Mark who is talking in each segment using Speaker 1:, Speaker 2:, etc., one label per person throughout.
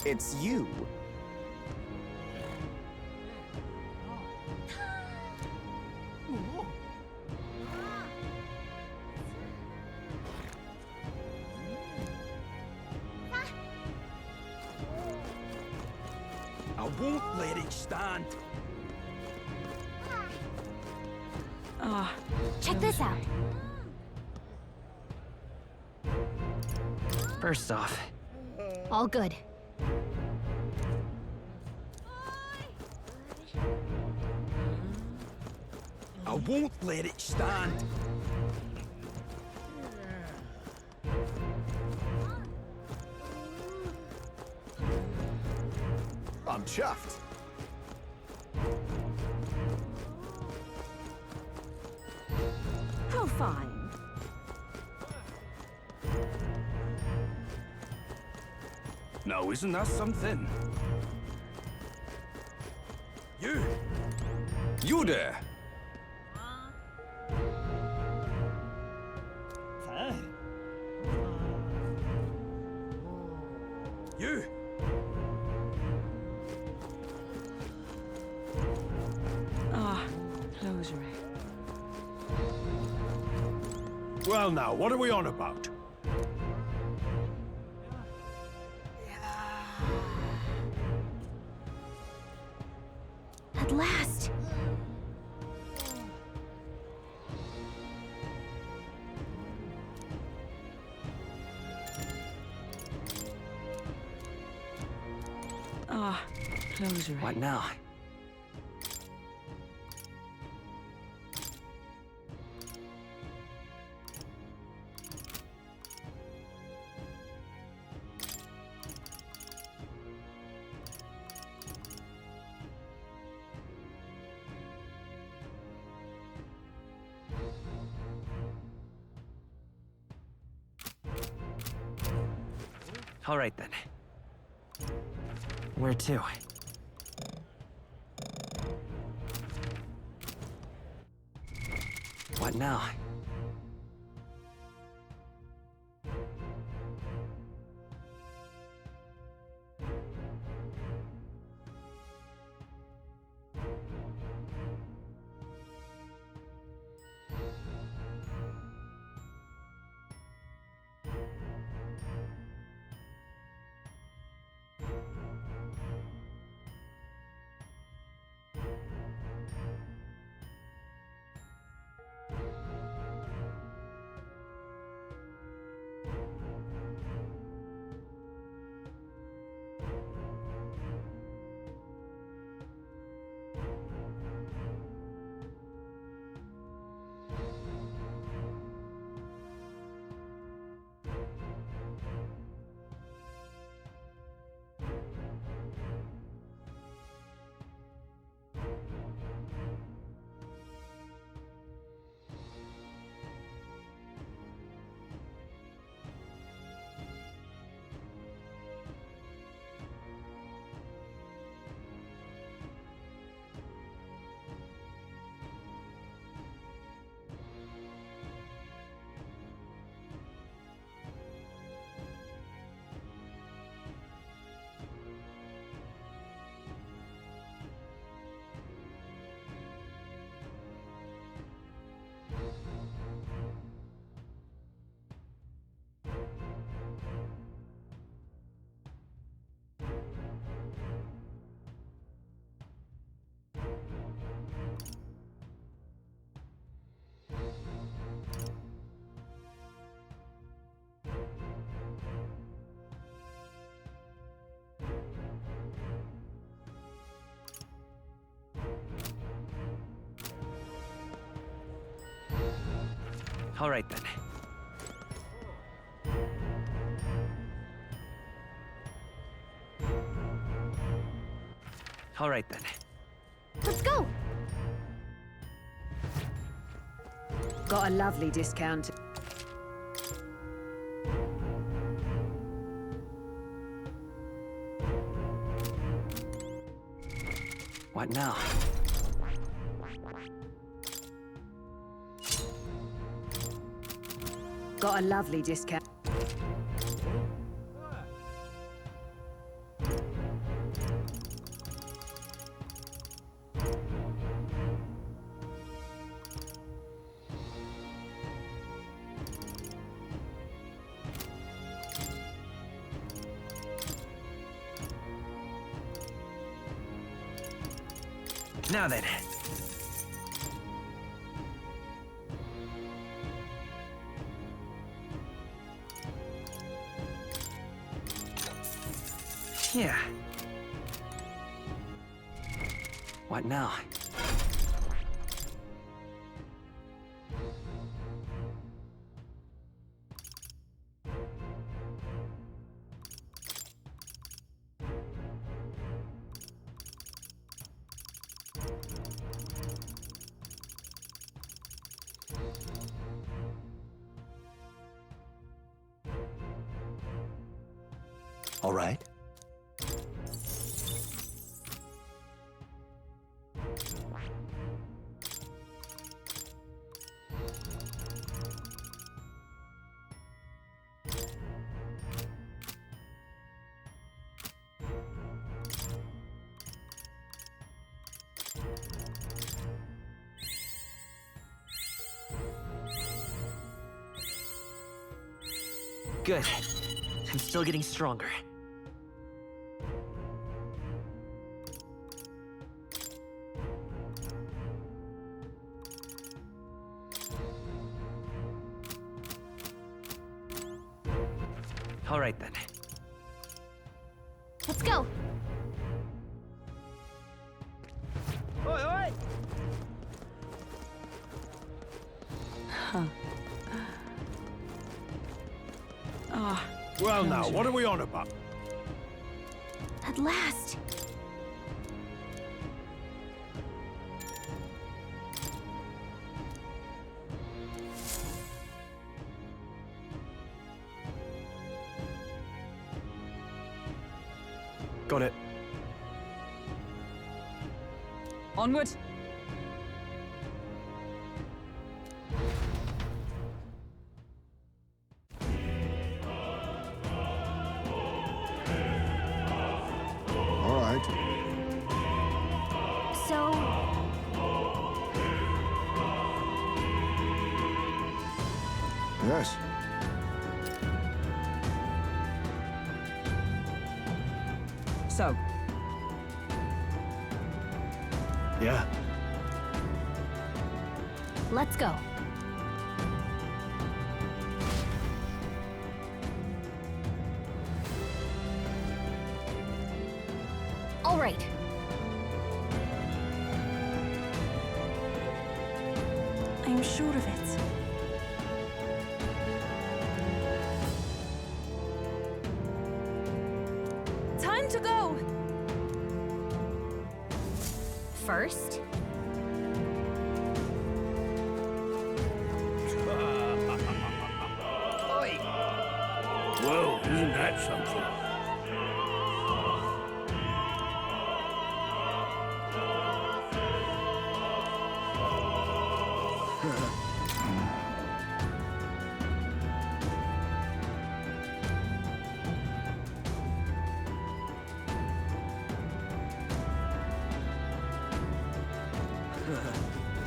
Speaker 1: It's you.
Speaker 2: I won't let it stand.
Speaker 3: Check this out.
Speaker 4: First off,
Speaker 3: All good.
Speaker 2: I won't let it stand.
Speaker 1: I'm chuffed.
Speaker 3: How fine.
Speaker 2: Now, isn't that something? You! You there! You!
Speaker 4: closure.
Speaker 2: Well now, what are we on about?
Speaker 3: At last.
Speaker 4: Closure. What now? All right then. Where to? What now? All right then. All right then.
Speaker 3: Let's go.
Speaker 5: Got a lovely discount.
Speaker 4: What now?
Speaker 5: Got a lovely discount.
Speaker 4: Now then. Yeah. What now?
Speaker 1: All right.
Speaker 4: Good. I'm still getting stronger. All right then.
Speaker 3: Let's go.
Speaker 4: Oi, oi!
Speaker 2: Well, now, what are we on about?
Speaker 3: At last.
Speaker 2: Got it.
Speaker 5: Onward.
Speaker 1: All right.
Speaker 3: So,
Speaker 1: Yes.
Speaker 5: So,
Speaker 1: Yeah.
Speaker 3: let's go. All right.
Speaker 6: I'm sure of it. Time to go!
Speaker 3: First,
Speaker 2: Whoa, isn't that something?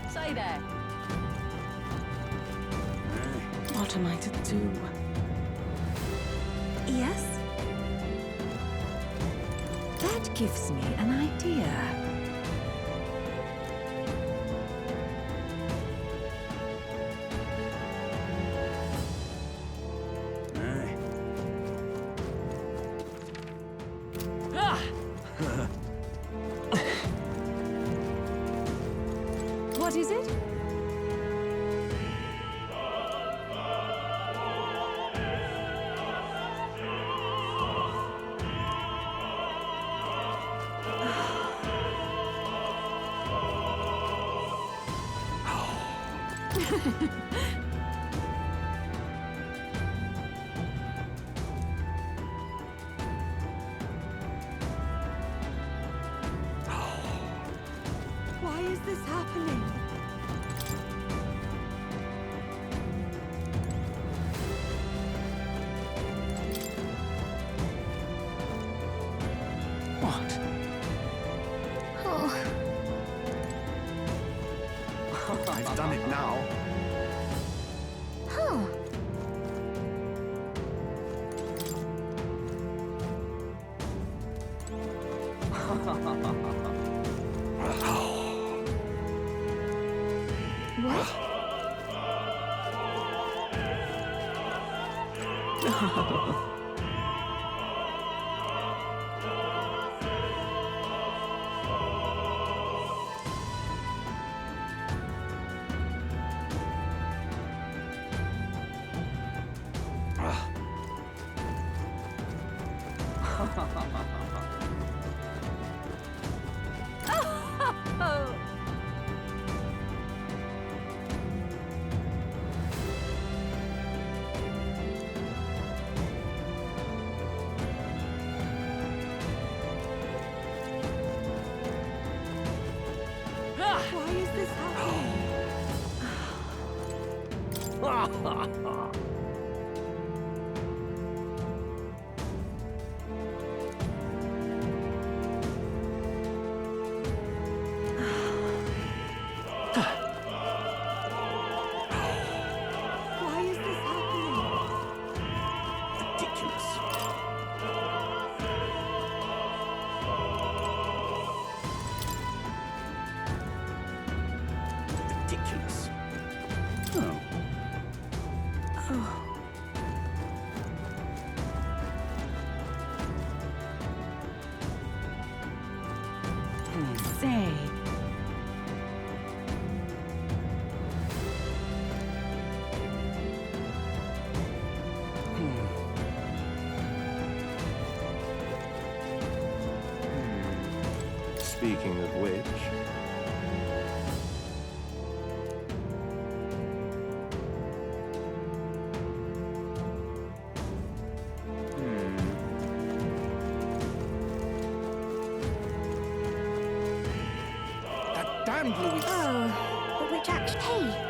Speaker 5: say there.
Speaker 6: What am I to do? Yes?
Speaker 5: That gives me an idea. What is it?
Speaker 6: Why is this happening?
Speaker 2: What?
Speaker 3: oh,
Speaker 1: I've done it now.
Speaker 3: huh.
Speaker 6: Why is this happening? Why is this happening?
Speaker 1: Ridiculous. Ridiculous. Oh.
Speaker 5: Say.
Speaker 1: Speaking of which,
Speaker 2: That damned Louis.
Speaker 3: Oh, but which action? Hey!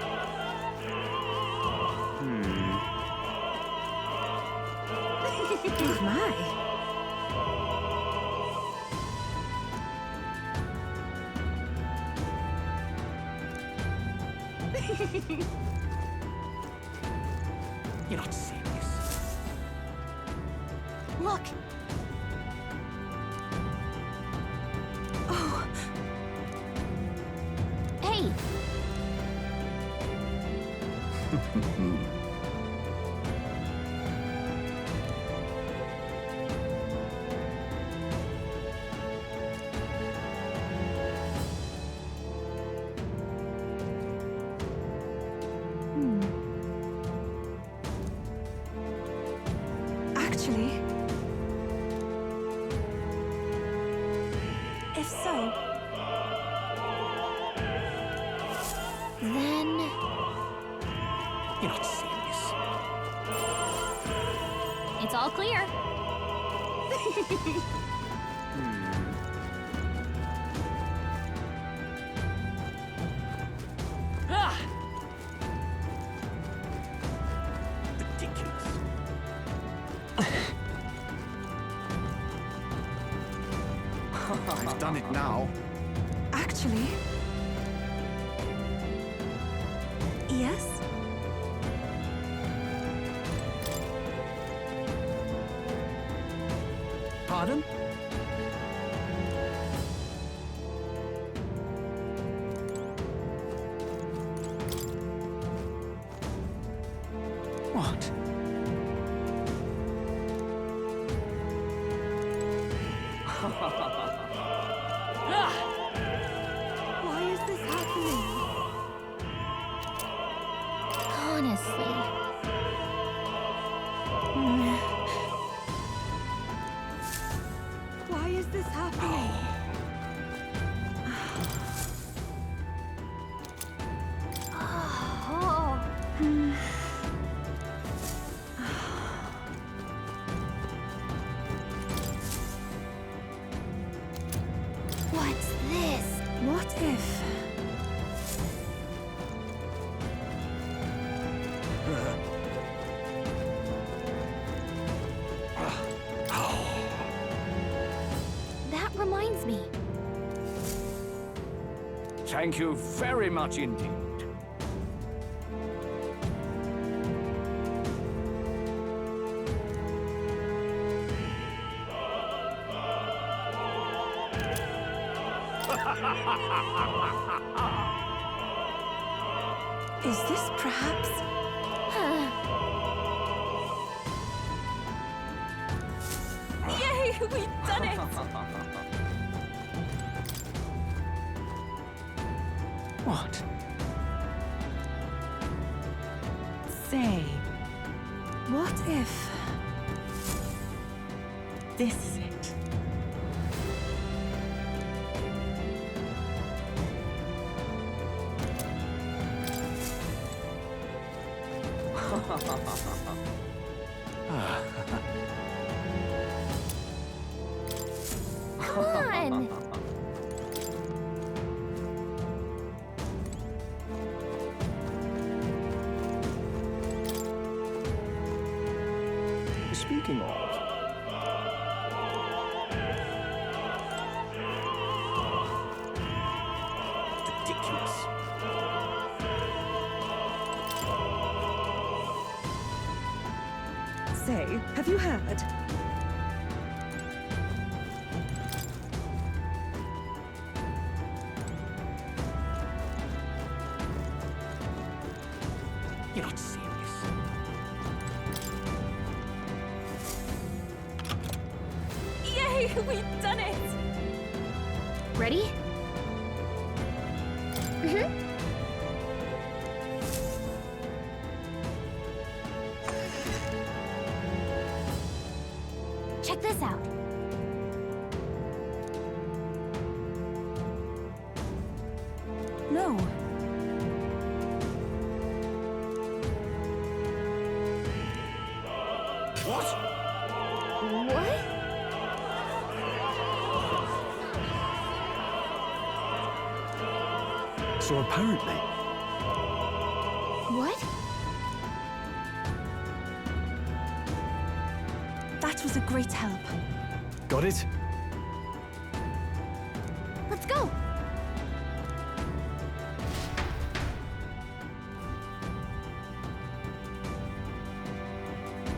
Speaker 5: Oh my.
Speaker 2: You're not serious.
Speaker 3: Look! Oh! Hey!
Speaker 6: Actually, if so,
Speaker 3: Then...
Speaker 2: You're not serious.
Speaker 3: it's all clear.
Speaker 1: ridiculous. I've done it now.
Speaker 6: actually, yes.
Speaker 1: Pardon? What?
Speaker 6: Why is this happening?
Speaker 3: Honestly.
Speaker 6: Why is this happening?
Speaker 3: Oh. What's this?
Speaker 6: What if?
Speaker 3: That reminds me.
Speaker 2: Thank you very much indeed.
Speaker 6: Is this perhaps... Yay! We've done it!
Speaker 5: What? Say, what if this is it?
Speaker 3: Come on!
Speaker 1: Speaking of, ridiculous.
Speaker 6: Say, have you heard?
Speaker 2: You're not serious.
Speaker 6: Yay! We've done it!
Speaker 3: Ready? Check this out.
Speaker 6: No.
Speaker 2: What?
Speaker 3: What?
Speaker 1: So apparently,
Speaker 3: What?
Speaker 6: That was a great help.
Speaker 1: got it?
Speaker 3: Let's go!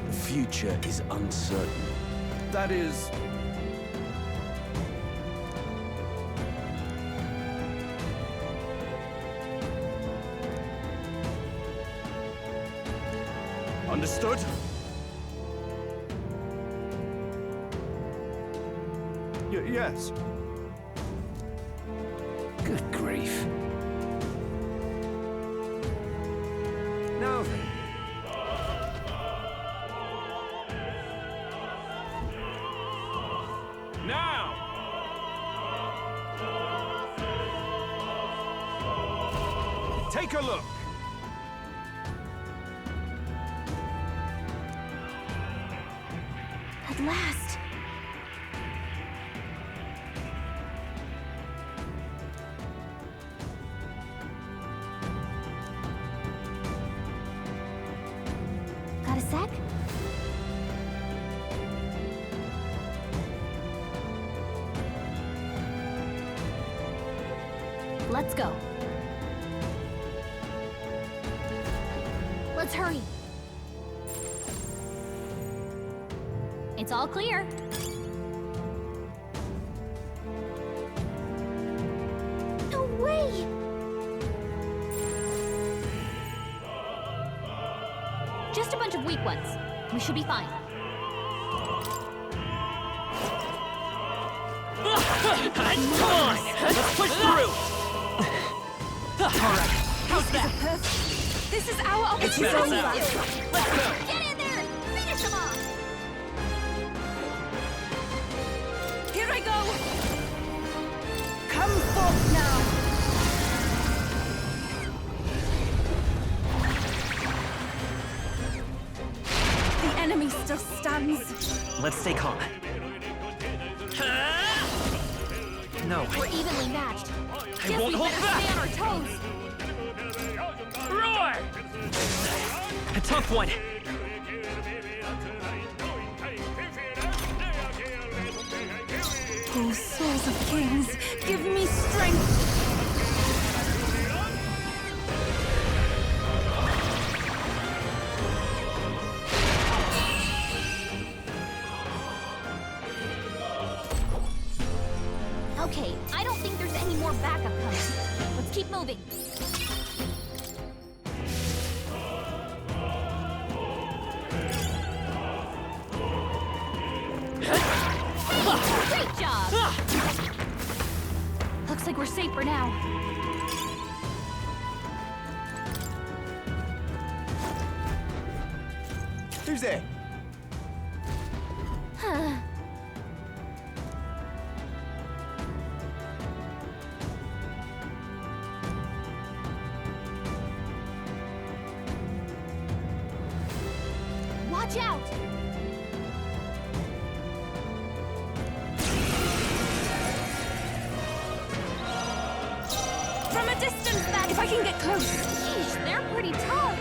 Speaker 1: The future is uncertain. That is... Understood? Yes.
Speaker 2: Good grief. Now then. Now! Take a look.
Speaker 3: At last! Got a sec? Let's go. Let's hurry. It's all clear. No way! Just a bunch of weak ones. We should be fine.
Speaker 4: Come on! Let's push through! Alright, how's that?
Speaker 6: This is our
Speaker 4: It's
Speaker 6: opportunity!
Speaker 4: better. Let's go!
Speaker 3: Get in there! Finish them off!
Speaker 6: Here I go! Come forth now! The enemy still stands.
Speaker 4: Let's stay calm. No,
Speaker 3: We're evenly matched.
Speaker 4: I
Speaker 3: Guess
Speaker 4: won't
Speaker 3: we
Speaker 4: hold
Speaker 3: better
Speaker 4: back!
Speaker 3: stay on our toes.
Speaker 4: Roar! A tough one.
Speaker 6: Oh, souls of kings, give me strength!
Speaker 3: Okay, I don't think there's any more backup coming. Let's keep moving. We're safe for now.
Speaker 2: Who's there?
Speaker 3: Watch out!
Speaker 6: From a distance, then, if I can get close.
Speaker 3: Sheesh, they're pretty tough.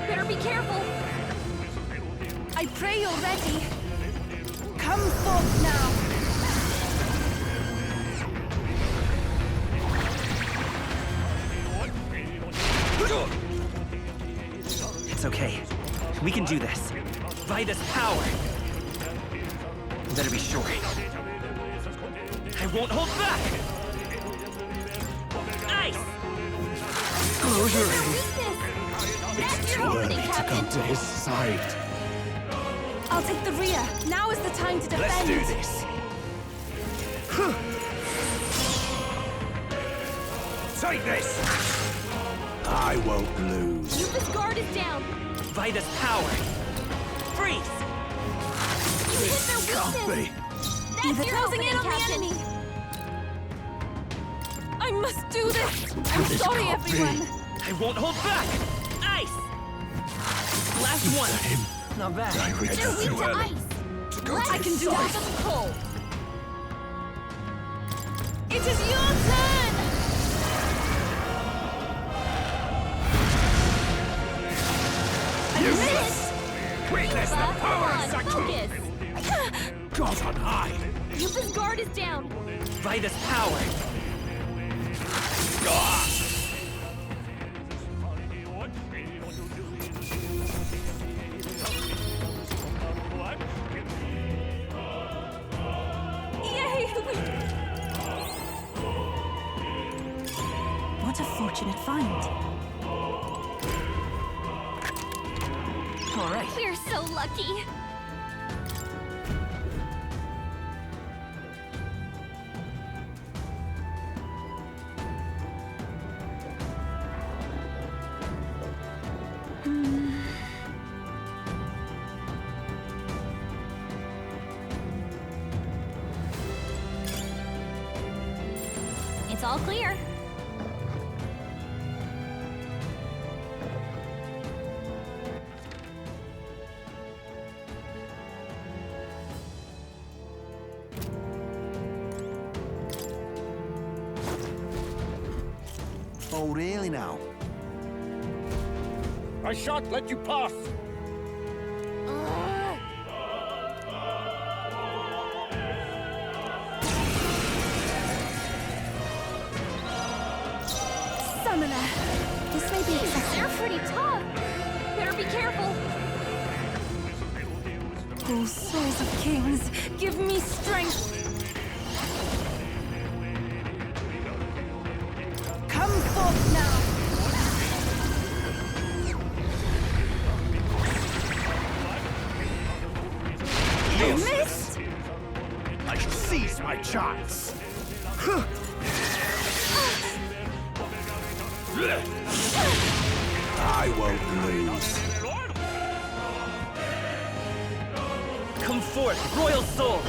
Speaker 3: Better be careful.
Speaker 6: I pray you're ready. Come forth now.
Speaker 4: It's okay. We can do this. By this power. You better be sure. I won't hold back! Ice!
Speaker 3: Closure. That's your opening, Captain.
Speaker 2: To his side.
Speaker 6: I'll take the rear. Now is the time to defend.
Speaker 2: Let's do this. Take this! I won't lose.
Speaker 3: This guard is down.
Speaker 4: By this power. Freeze!
Speaker 3: You hit their
Speaker 2: Can't
Speaker 3: weakness.
Speaker 2: be.
Speaker 3: That's your
Speaker 6: Closing
Speaker 3: opening,
Speaker 6: in on the
Speaker 3: Captain.
Speaker 6: enemy. I must do this. I'm
Speaker 2: This
Speaker 6: sorry,
Speaker 2: can't be.
Speaker 6: everyone.
Speaker 4: I won't hold back! Ice! Last one!
Speaker 2: Him.
Speaker 4: Not bad.
Speaker 2: I
Speaker 3: They're
Speaker 2: return
Speaker 3: weak
Speaker 2: too
Speaker 3: to
Speaker 2: early.
Speaker 3: ice.
Speaker 2: To go
Speaker 3: Let's
Speaker 2: to
Speaker 6: I can
Speaker 2: his
Speaker 6: do
Speaker 2: side.
Speaker 6: this.
Speaker 3: them cold.
Speaker 6: It is your turn.
Speaker 2: You
Speaker 3: Miss.
Speaker 2: Witness the power of
Speaker 3: Focus.
Speaker 2: God on high.
Speaker 3: Yupa's guard is down.
Speaker 4: By this power.
Speaker 6: Yay! What a fortunate find.
Speaker 4: All right.
Speaker 3: We're so lucky. It's all clear.
Speaker 2: Oh, really now?
Speaker 7: I shan't let you pass!
Speaker 6: Summoner. This may be excessive.
Speaker 3: They're pretty tough. Better be careful.
Speaker 6: Oh, souls of kings, give me strength. Come forth now. You missed.
Speaker 2: I shall seize my chance. I won't lose.
Speaker 4: Come forth, royal soul!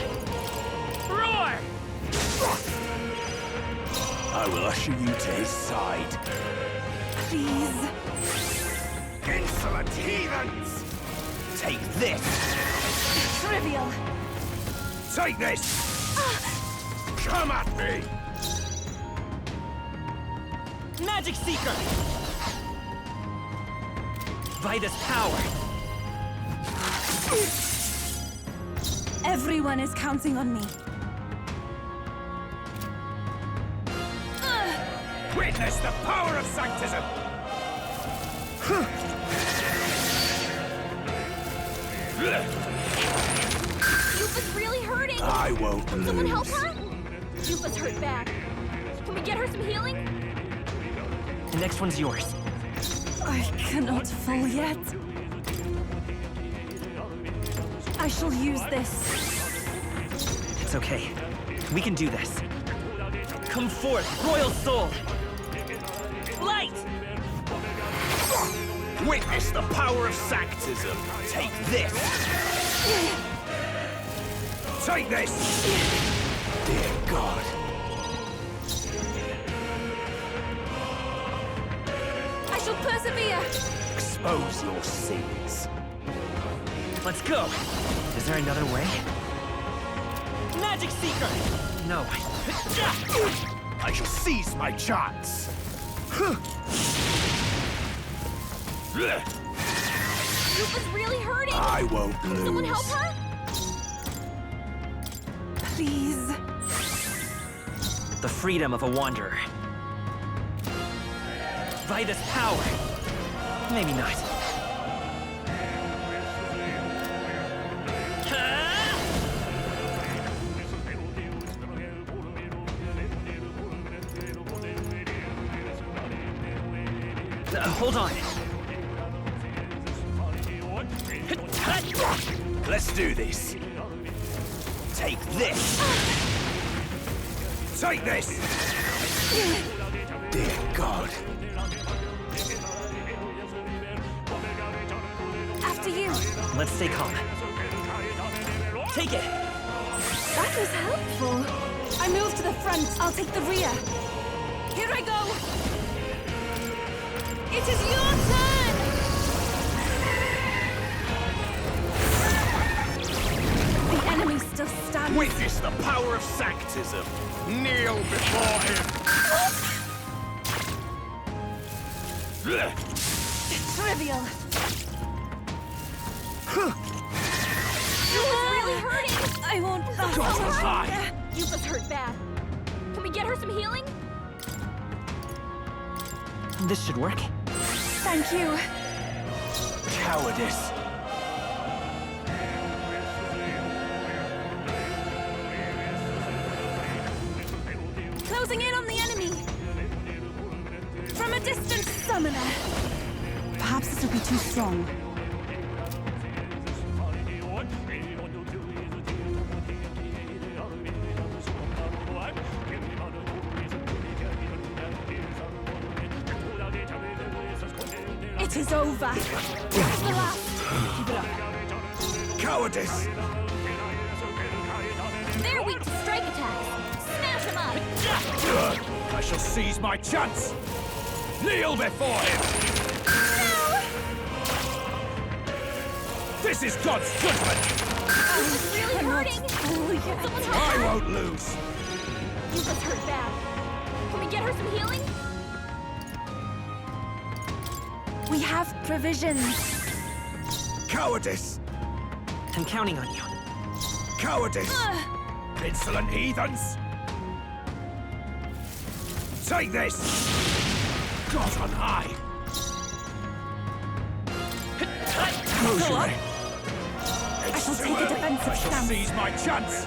Speaker 4: Roar!
Speaker 2: I will usher you to his side.
Speaker 6: Please.
Speaker 2: Insolent heathens! Take this!
Speaker 6: Trivial.
Speaker 2: Take this! Come at me!
Speaker 4: Magic Seeker! By this power.
Speaker 6: Everyone is counting on me.
Speaker 2: Witness the power of sanctism!
Speaker 3: Yupa's really hurting.
Speaker 2: I won't lose.
Speaker 3: Someone help her? Yupa's hurt bad. Can we get her some healing?
Speaker 4: The next one's yours.
Speaker 6: I cannot fall yet. I shall use this.
Speaker 4: It's okay. We can do this. Come forth, royal soul! Light!
Speaker 2: Witness the power of sanctism. Take this. Take this! Dear God.
Speaker 6: I shall persevere.
Speaker 2: Expose your sins.
Speaker 4: Let's go! Is there another way? Magic Seeker! No.
Speaker 2: I shall seize my chance.
Speaker 3: Yupa's really hurting!
Speaker 2: I won't lose.
Speaker 3: Someone help her?
Speaker 5: Please.
Speaker 4: The freedom of a wanderer. By this power. Maybe not. Hold on.
Speaker 2: Let's do this. Take this. Take this. Dear God.
Speaker 6: After you.
Speaker 4: Let's stay calm. Take it!
Speaker 6: That was helpful. I move to the front. I'll take the rear. Here I go. It is your turn! The enemy still stands.
Speaker 2: Witness the power of sanctism. Kneel before him.
Speaker 6: Trivial.
Speaker 3: Yupa's really hurting!
Speaker 6: I won't back
Speaker 2: God
Speaker 6: down.
Speaker 2: on high.
Speaker 3: Yupa's hurt bad. Can we get her some healing?
Speaker 4: This should work.
Speaker 6: Thank you.
Speaker 2: Cowardice.
Speaker 6: Closing in on the enemy. From a distant summoner.
Speaker 5: Perhaps this will be too strong.
Speaker 6: It is over. This is the last. Keep it up.
Speaker 2: Cowardice.
Speaker 3: They're weak to strike attacks. Smash them up!
Speaker 2: I shall seize my chance. Kneel before him. This is God's judgment.
Speaker 3: Yupa's really hurting! Someone help
Speaker 2: I
Speaker 3: her!
Speaker 2: won't lose.
Speaker 3: Yupa's hurt bad. Can we get her some healing?
Speaker 6: We have provisions.
Speaker 2: Cowardice.
Speaker 4: I'm counting on you.
Speaker 2: Cowardice. Insolent heathens. Take this. God on high. Close your eye.
Speaker 6: I shall take a defensive
Speaker 2: I shall
Speaker 6: stance.
Speaker 2: seize my chance.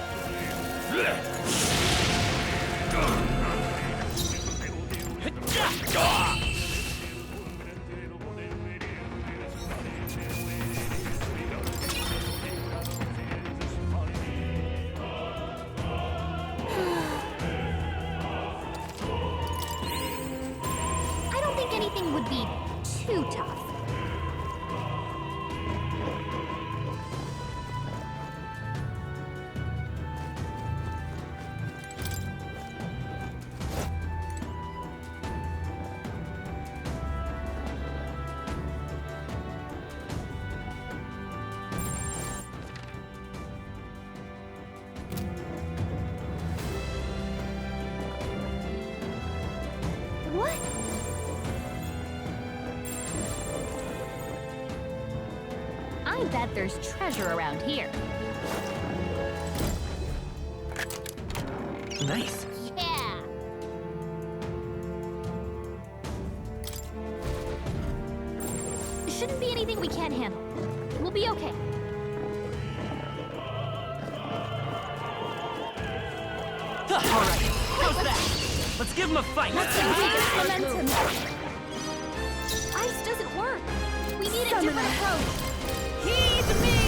Speaker 3: I don't think anything would be too tough. What? I bet there's treasure around here.
Speaker 4: Nice.
Speaker 3: Yeah! Shouldn't be anything we can't handle. We'll be okay.
Speaker 4: All right. How's that? Let's give him a fight.
Speaker 6: Let's take this momentum.
Speaker 3: Ice doesn't work. We need a
Speaker 6: Summoner.
Speaker 3: different approach.
Speaker 6: Heed me!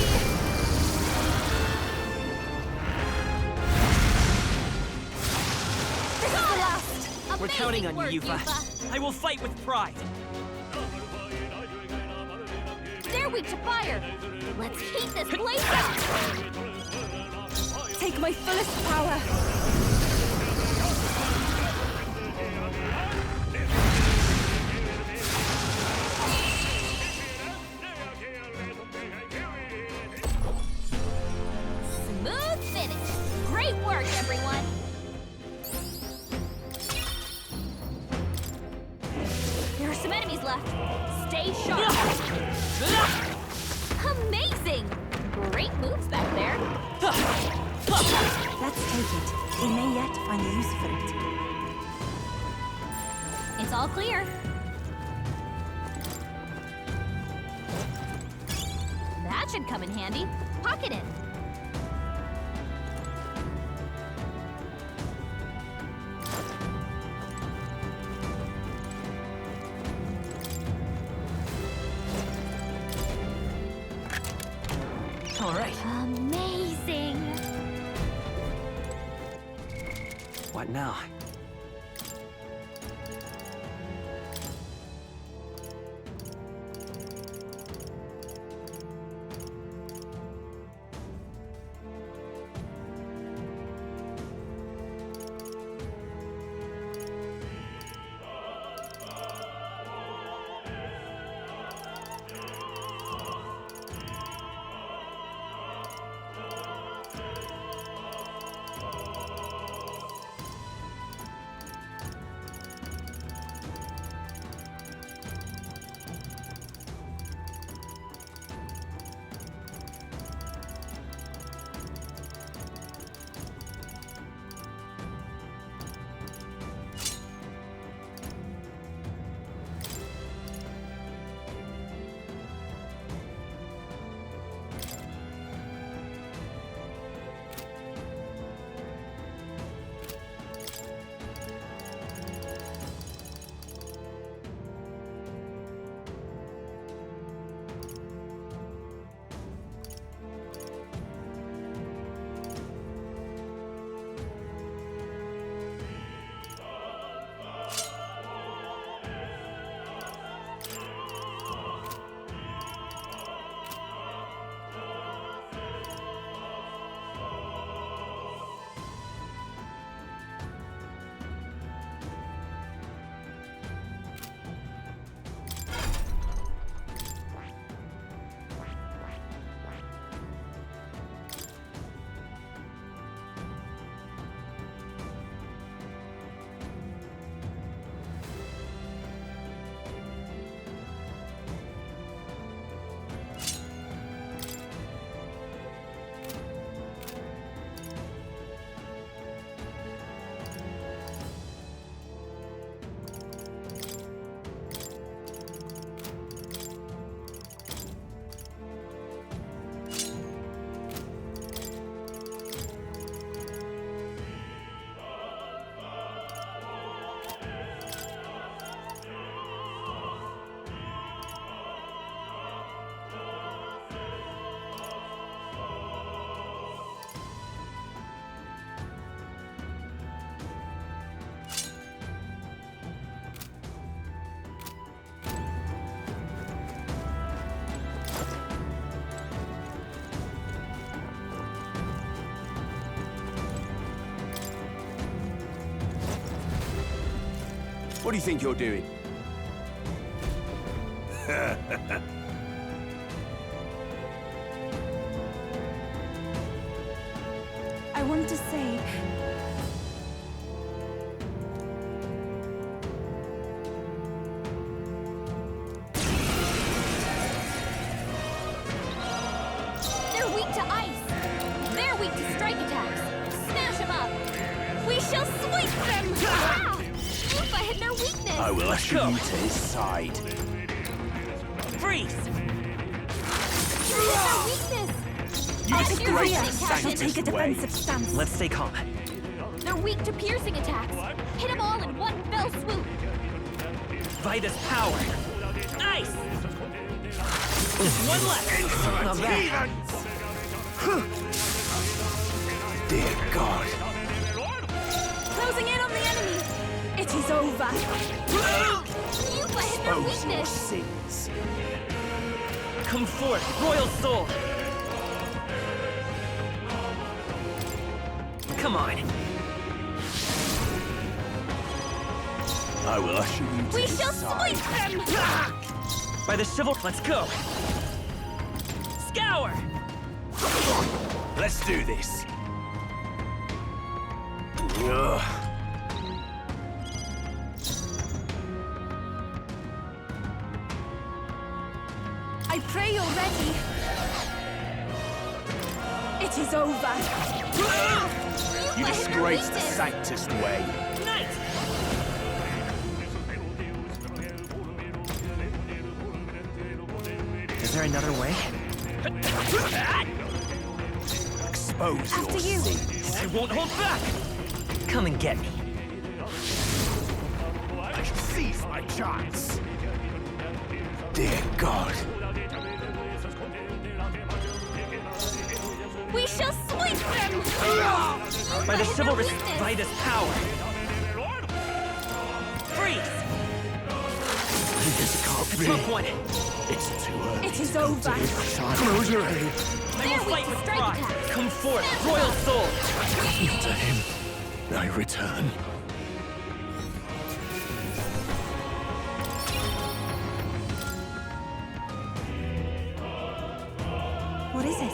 Speaker 6: This is the last.
Speaker 4: We're counting on you,
Speaker 3: Amazing work,
Speaker 4: Yufa. I will fight with pride.
Speaker 3: They're weak to fire. Let's heat this place up.
Speaker 6: Take my fullest power.
Speaker 3: Smooth finish. Great work, everyone. There are some enemies left. Stay sharp. Amazing! Great moves back there.
Speaker 5: Let's take it. We may yet find a use for it.
Speaker 3: It's all clear. That should come in handy. Pocket it.
Speaker 4: All right.
Speaker 3: Amazing!
Speaker 4: What now?
Speaker 1: What do you think you're doing?
Speaker 5: I want to say...
Speaker 3: They're weak to ice. They're weak to strike attacks. Smash them up. We shall sweep them. Ah! Yufa hit their weakness.
Speaker 1: I will usher
Speaker 4: go.
Speaker 1: you to his side.
Speaker 4: Freeze!
Speaker 3: You hit their weakness.
Speaker 5: I'll take the
Speaker 1: disgrace
Speaker 5: rear.
Speaker 1: the
Speaker 5: I shall
Speaker 1: sanctus
Speaker 5: take a
Speaker 1: way.
Speaker 5: defensive stance.
Speaker 4: Let's stay calm.
Speaker 3: They're weak to piercing attacks. Hit them all in one fell swoop.
Speaker 4: Vitus power. Ice! Just one left. Not bad.
Speaker 1: Dear God.
Speaker 6: Closing in on the enemy. It's is over.
Speaker 3: You fight their
Speaker 2: Expose your
Speaker 3: weakness.
Speaker 2: sins.
Speaker 4: Come forth, royal soul! Come on.
Speaker 2: I will usher you to
Speaker 3: We
Speaker 2: his
Speaker 3: shall
Speaker 2: side.
Speaker 3: sweep them!
Speaker 4: By the chivalry, let's go! Scour!
Speaker 2: Let's do this. Ugh.
Speaker 6: I pray you're ready. It is over.
Speaker 2: You
Speaker 3: fight
Speaker 2: disgrace the
Speaker 3: their weakness.
Speaker 2: sanctest way.
Speaker 4: Knight! Is there another way?
Speaker 2: Expose
Speaker 6: After
Speaker 2: your
Speaker 6: you.
Speaker 2: sins.
Speaker 4: I won't hold back! Come and get me.
Speaker 2: I shall seize my chance. Dear God.
Speaker 3: We shall sweep them!
Speaker 4: By the
Speaker 3: fight their
Speaker 4: chivalry,
Speaker 3: weakness.
Speaker 4: by this power. Freeze!
Speaker 2: This can't
Speaker 4: I
Speaker 2: be.
Speaker 4: took one.
Speaker 2: It's too early.
Speaker 6: It is over.
Speaker 2: Close your aid.
Speaker 4: I
Speaker 3: They're
Speaker 4: will
Speaker 3: weak
Speaker 4: fight
Speaker 3: to
Speaker 4: with
Speaker 3: strike
Speaker 4: pride.
Speaker 3: attacks.
Speaker 4: Come forth, royal soul!
Speaker 2: To him, I return.
Speaker 5: What is it?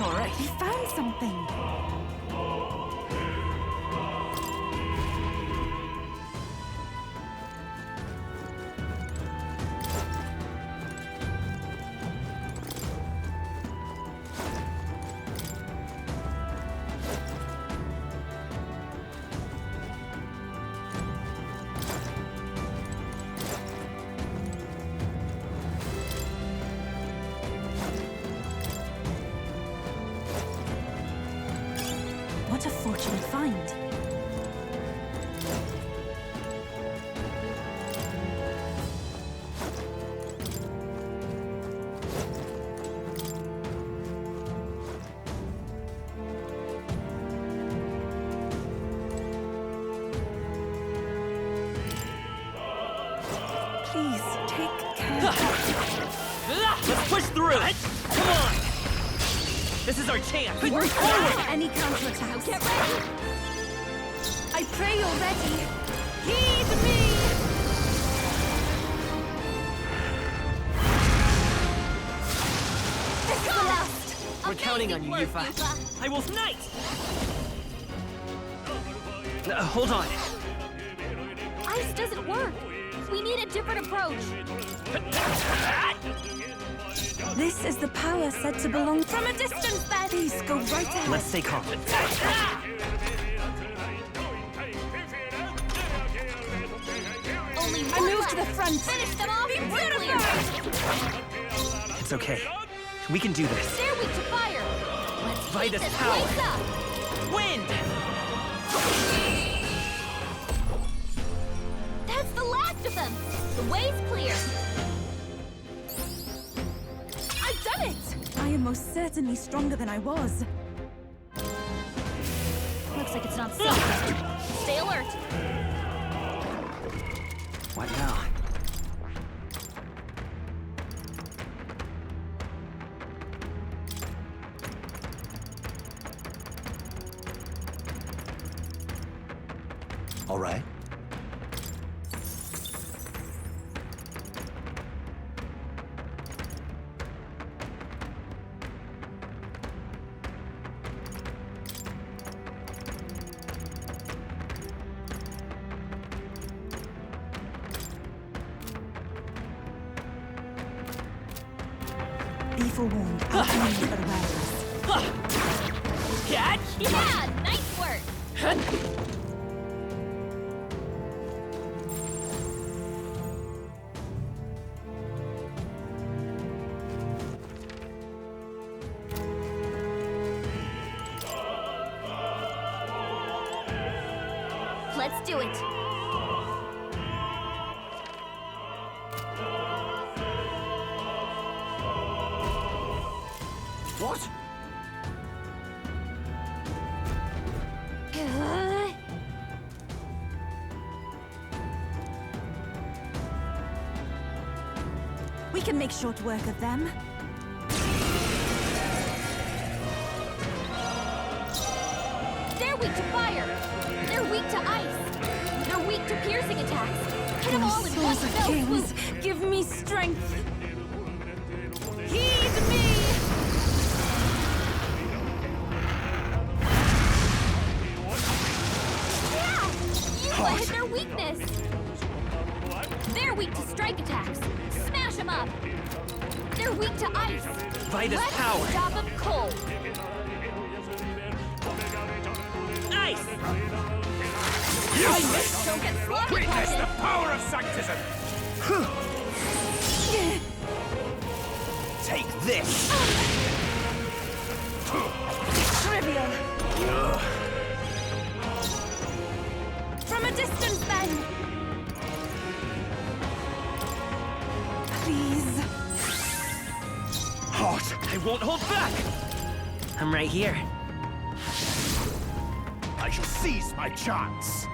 Speaker 4: All right.
Speaker 5: You found something. What a fortunate find. Please, take care.
Speaker 4: Let's push through! Come on! This is our chance!
Speaker 6: We're forward any counterattacks.
Speaker 3: Get ready!
Speaker 6: I pray you're ready. Heed me! This is the last.
Speaker 4: We're counting on you,
Speaker 3: Amazing work,
Speaker 4: Yufa. I will knight! Hold on.
Speaker 3: Ice doesn't work. We need a different approach.
Speaker 5: This is the power said to belong
Speaker 6: From a distance, then.
Speaker 5: Please go right ahead.
Speaker 4: Let's stay calm.
Speaker 3: Only
Speaker 6: I
Speaker 3: one
Speaker 6: move
Speaker 3: left.
Speaker 6: to the front.
Speaker 3: Finish them off.
Speaker 6: Be
Speaker 3: We're clear.
Speaker 6: beautified.
Speaker 4: It's okay. We can do this.
Speaker 3: They're weak to fire. Let's
Speaker 4: By
Speaker 3: heat
Speaker 4: this
Speaker 3: this
Speaker 4: power.
Speaker 3: place up.
Speaker 4: Wind!
Speaker 3: That's the last of them. The way's clear.
Speaker 6: I've done it.
Speaker 5: I am most certainly stronger than I was.
Speaker 3: Looks like it's not safe. Stay alert.
Speaker 4: What now?
Speaker 2: All right.
Speaker 5: Be forewarned, our enemies are aware of us.
Speaker 4: Catch!
Speaker 3: Yeah, nice work. Let's do it.
Speaker 2: What?
Speaker 5: can make short work of them.
Speaker 3: They're weak to fire. They're weak to ice. They're weak to piercing attacks. Hit them all in one
Speaker 5: Souls of
Speaker 3: fell
Speaker 5: kings,
Speaker 3: swoop.
Speaker 5: give me strength. Heed me!
Speaker 3: Yeah! Yuba hit their weakness. They're weak to strike attacks. Smash them up. They're weak to ice.
Speaker 4: Vitus
Speaker 3: Let's
Speaker 4: power.
Speaker 3: stop them cold.
Speaker 4: Ice!
Speaker 3: Don't get sloppy,
Speaker 2: Witness the
Speaker 3: Captain.
Speaker 2: power of Sanctism!
Speaker 4: Take this!
Speaker 5: Trivial.
Speaker 3: From a distance, then.
Speaker 5: Please.
Speaker 4: Hot! I won't hold back! I'm right here.
Speaker 2: I shall seize my chance!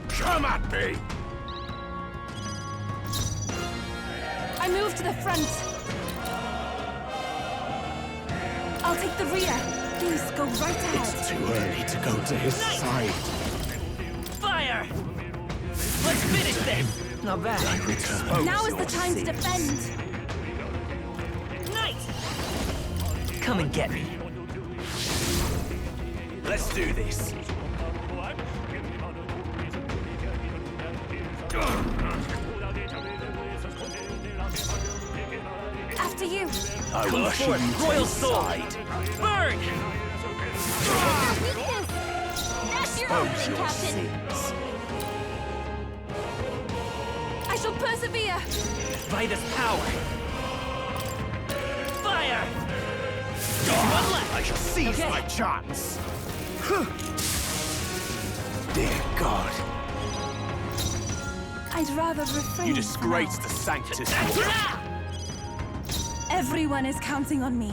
Speaker 2: Come at me!
Speaker 5: I move to the front. I'll take the rear. Please go right ahead.
Speaker 2: Too early to go to his side.
Speaker 4: Fire! Let's finish this! Not bad.
Speaker 5: Now is the time to defend.
Speaker 4: Knight! Come and get me.
Speaker 2: Let's do this.
Speaker 5: After you.
Speaker 2: I will usher
Speaker 4: Forth,
Speaker 2: you to
Speaker 4: Royal
Speaker 2: his
Speaker 4: Soul!
Speaker 2: side.
Speaker 4: Burn!
Speaker 3: Their weakness. That's your
Speaker 2: Expose
Speaker 3: opening,
Speaker 2: your
Speaker 3: Captain.
Speaker 2: sins.
Speaker 5: I shall persevere.
Speaker 4: Vitus power! Fire!
Speaker 2: I shall seize
Speaker 4: Okay.
Speaker 2: my chance. Dear God,
Speaker 5: I'd rather refrain.
Speaker 2: you
Speaker 5: for
Speaker 2: disgrace
Speaker 5: now.
Speaker 2: the Sanctus.
Speaker 5: Everyone is counting on me.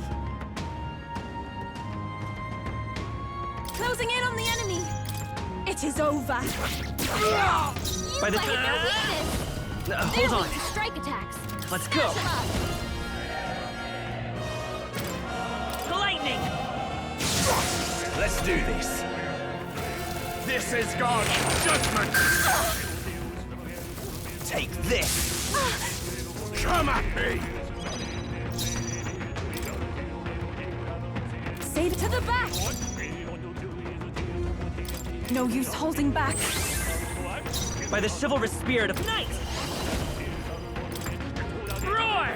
Speaker 5: Closing in on the enemy. It is over.
Speaker 4: By
Speaker 3: Yuba
Speaker 4: the
Speaker 3: hit their weakness. They're
Speaker 4: hold on.
Speaker 3: weak to strike attacks.
Speaker 4: Let's
Speaker 3: Smash
Speaker 4: go.
Speaker 3: 'em up.
Speaker 4: Lightning!
Speaker 2: Let's do this. This is God's judgment.
Speaker 4: Take this!
Speaker 2: Come at me.
Speaker 5: Save it to the back. No use holding back.
Speaker 4: By the chivalrous spirit of night! Roar!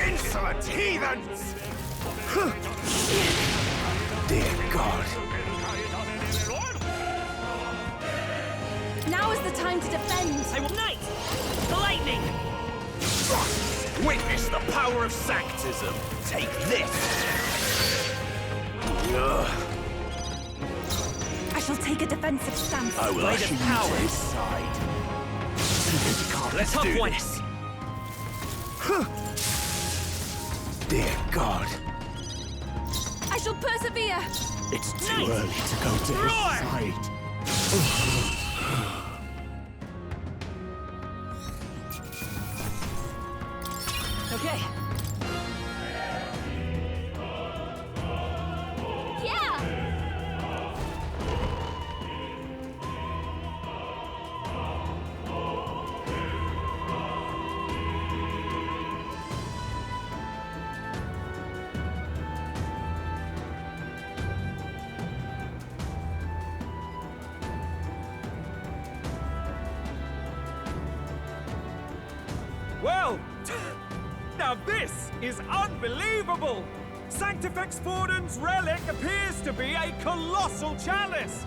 Speaker 2: Insolent heathens! Dear God.
Speaker 5: Now is the time to defend.
Speaker 4: I will night! The lightning!
Speaker 2: Witness the power of Sanctism.
Speaker 4: Take this!
Speaker 5: I shall take a defensive stance.
Speaker 2: I will
Speaker 4: Vitus
Speaker 2: usher you
Speaker 4: power.
Speaker 2: to his side. Let's
Speaker 4: Tough
Speaker 2: do
Speaker 4: one.
Speaker 2: this. Dear God,
Speaker 5: I shall persevere.
Speaker 2: it's too
Speaker 4: Nice.
Speaker 2: early to go to
Speaker 4: Roar.
Speaker 2: his side.
Speaker 4: Okay.
Speaker 3: Yeah!
Speaker 7: Well, now this is unbelievable! Sanctifex Forden's relic appears to be a colossal chalice!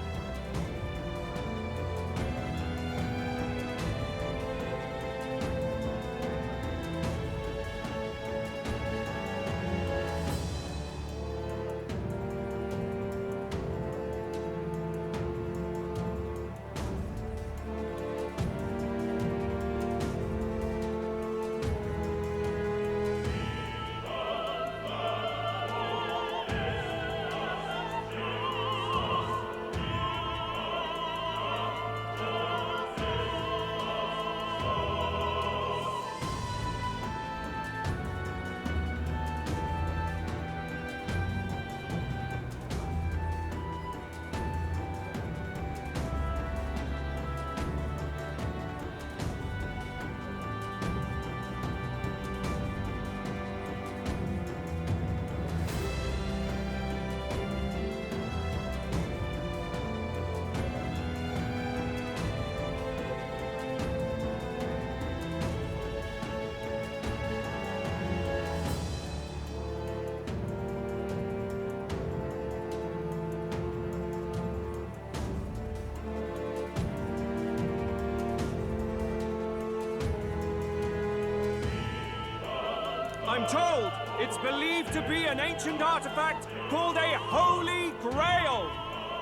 Speaker 7: I'm told it's believed to be an ancient artifact called a Holy Grail.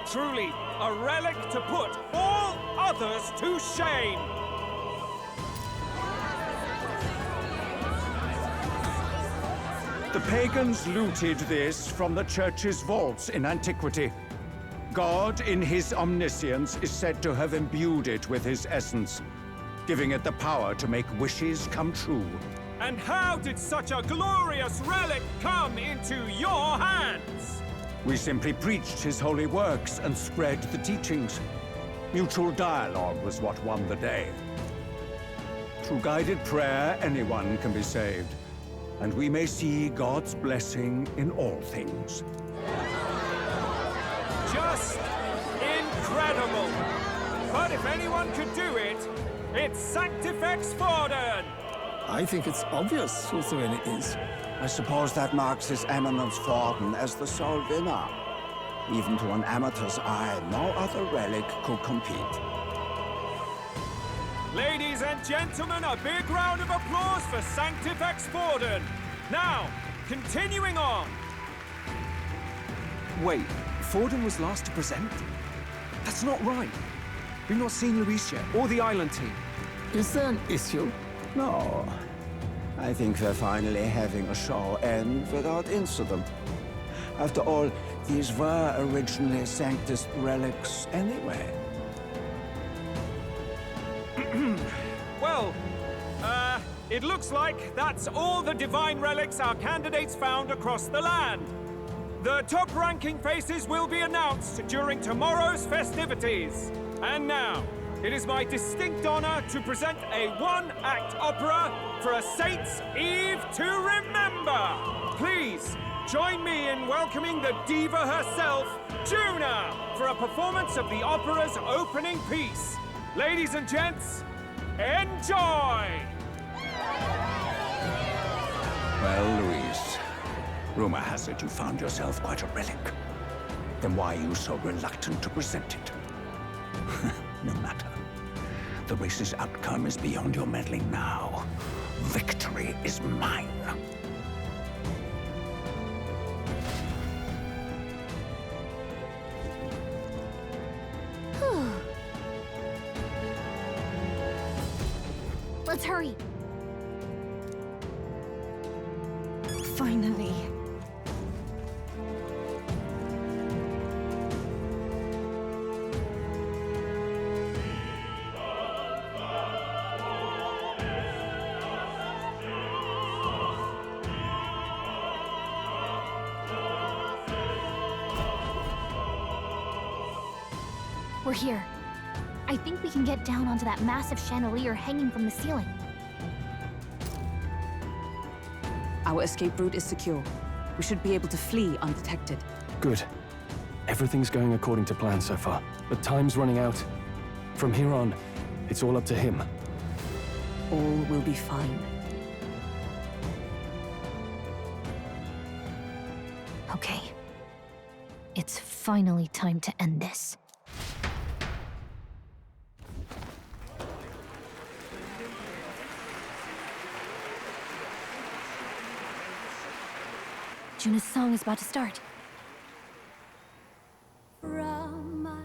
Speaker 7: Truly, a relic to put all others to shame.
Speaker 1: The pagans looted this from the church's vaults in antiquity. God, in his omniscience, is said to have imbued it with his essence, giving it the power to make wishes come true.
Speaker 7: And how did such a glorious relic come into your hands?
Speaker 1: We simply preached his holy works and spread the teachings. Mutual dialogue was what won the day. Through guided prayer, anyone can be saved, and we may see God's blessing in all things.
Speaker 7: Just incredible! But if anyone could do it, it's Sanctifex Forden!
Speaker 8: I think it's obvious who Thrin is.
Speaker 9: I suppose that marks His Eminence Forden as the sole winner. Even to an amateur's eye, no other relic could compete.
Speaker 7: Ladies and gentlemen, a big round of applause for Sanctifex Forden! Now, continuing on!
Speaker 10: Wait, Forden was last to present? That's not right. We've not seen Luis yet, or the island team.
Speaker 8: Is there an issue?
Speaker 9: No. I think we're finally having a show end without incident. After all, these were originally Sanctus relics anyway.
Speaker 7: Well, it looks like that's all the divine relics our candidates found across the land. The top-ranking faces will be announced during tomorrow's festivities. And now, it is my distinct honor to present a one-act opera for a Saint's Eve to remember. Please, join me in welcoming the diva herself, Juna, for a performance of the opera's opening piece. Ladies and gents, enjoy!
Speaker 1: Well, Luis, rumor has it you found yourself quite a relic. Then why are you so reluctant to present it? No matter. The race's outcome is beyond your meddling now. Victory is mine.
Speaker 3: Let's hurry.
Speaker 5: Finally.
Speaker 3: We're here. I think we can get down onto that massive chandelier hanging from the ceiling.
Speaker 5: Our escape route is secure. We should be able to flee undetected.
Speaker 10: Good. Everything's going according to plan so far, but time's running out. From here on, it's all up to him.
Speaker 5: All will be fine.
Speaker 3: Okay. It's finally time to end this. Juna's song is about to start.
Speaker 6: From my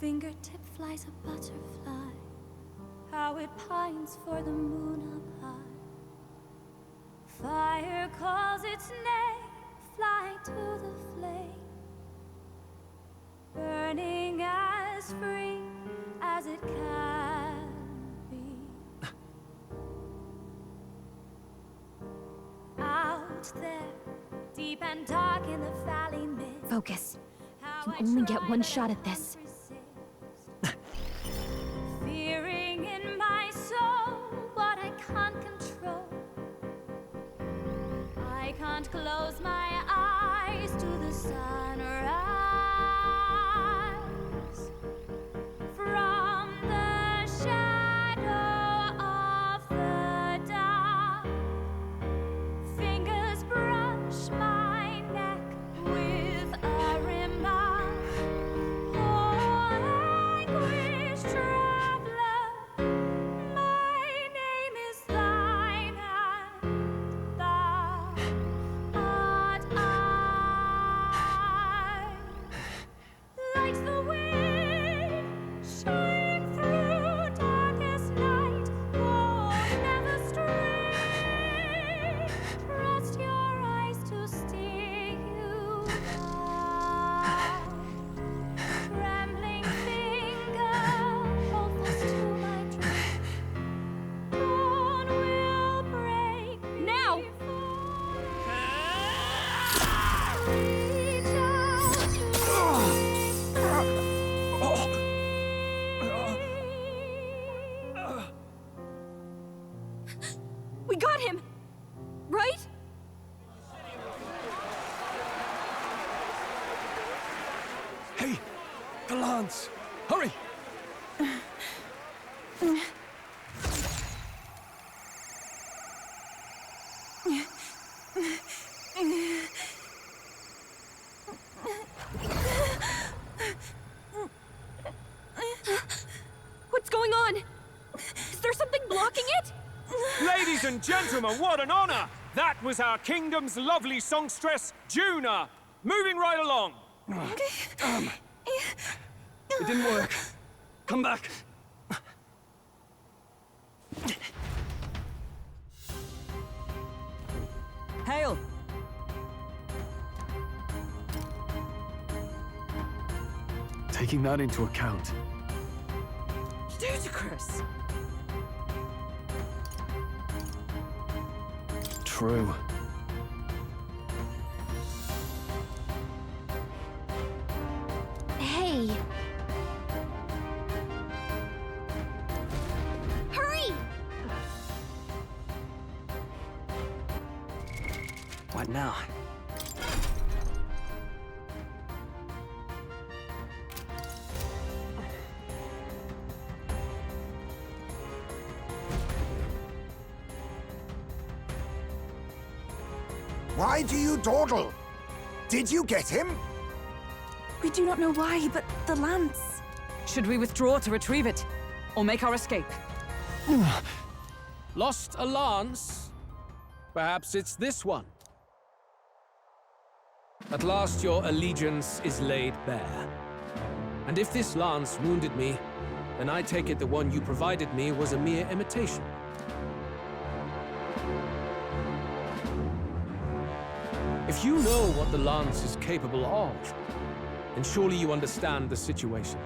Speaker 6: fingertip flies a butterfly, how it pines for the moon up high. Fire calls its name, fly to the flame, burning as free as it can be. Out there, deep and dark in the valley mid.
Speaker 3: Focus. You only get one shot at this.
Speaker 6: Fearing in my soul what I can't control. I can't close my eyes to the sunrise. From the shadow of the dark, fingers brush my neck with a remark. Oh, anguish traveler, my name is thine, and thou
Speaker 3: got him! Right?
Speaker 10: Hey! The lance! Hurry!
Speaker 3: What's going on? Is there something blocking it?
Speaker 7: Ladies and gentlemen, what an honor! That was our kingdom's lovely songstress, Juna. Moving right along.
Speaker 10: It didn't work. Come back.
Speaker 5: Hail!
Speaker 10: Taking that into account,
Speaker 5: Ludicrous!
Speaker 10: true.
Speaker 3: Hey. Hurry!
Speaker 4: What now?
Speaker 11: Why do you dawdle? Did you get him?
Speaker 5: We do not know why, but the lance. Should we withdraw to retrieve it? Or make our escape?
Speaker 2: Lost a lance? Perhaps it's this one. At last your allegiance is laid bare. And if this lance wounded me, then I take it the one you provided me was a mere imitation. If you know what the lance is capable of, then surely you understand the situation.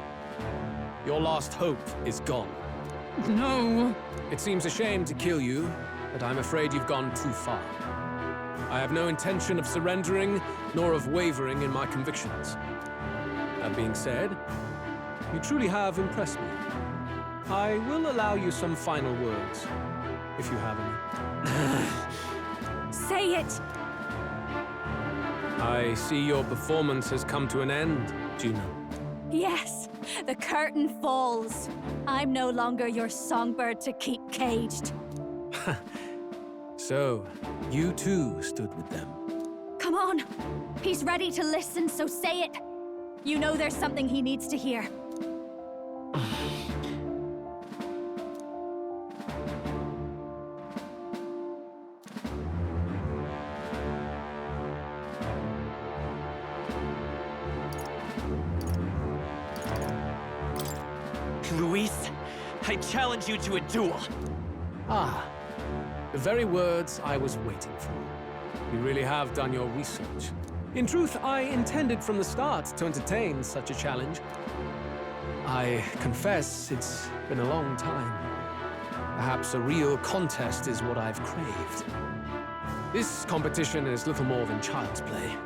Speaker 2: Your last hope is gone.
Speaker 5: No!
Speaker 2: It seems a shame to kill you, but I'm afraid you've gone too far. I have no intention of surrendering, nor of wavering in my convictions. That being said, you truly have impressed me. I will allow you some final words, if you have any.
Speaker 3: Say it!
Speaker 2: I see your performance has come to an end, Juno.
Speaker 3: Yes, the curtain falls. I'm no longer your songbird to keep caged.
Speaker 2: So, you too stood with them.
Speaker 3: Come on. He's ready to listen, so say it. You know there's something he needs to hear.
Speaker 4: Luis, I challenge you to a duel.
Speaker 2: Ah, the very words I was waiting for. You really have done your research. In truth, I intended from the start to entertain such a challenge. I confess it's been a long time. Perhaps a real contest is what I've craved. This competition is little more than child's play.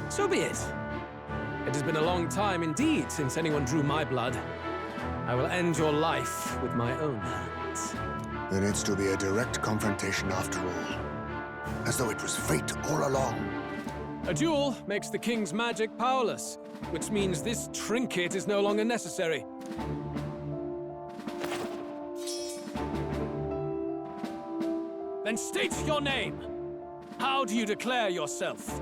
Speaker 2: So be it. It has been a long time indeed since anyone drew my blood. I will end your life with my own hands.
Speaker 11: Then it's to be a direct confrontation after all. As though it was fate all along.
Speaker 2: A duel makes the king's magic powerless, which means this trinket is no longer necessary. Then state your name. How do you declare yourself?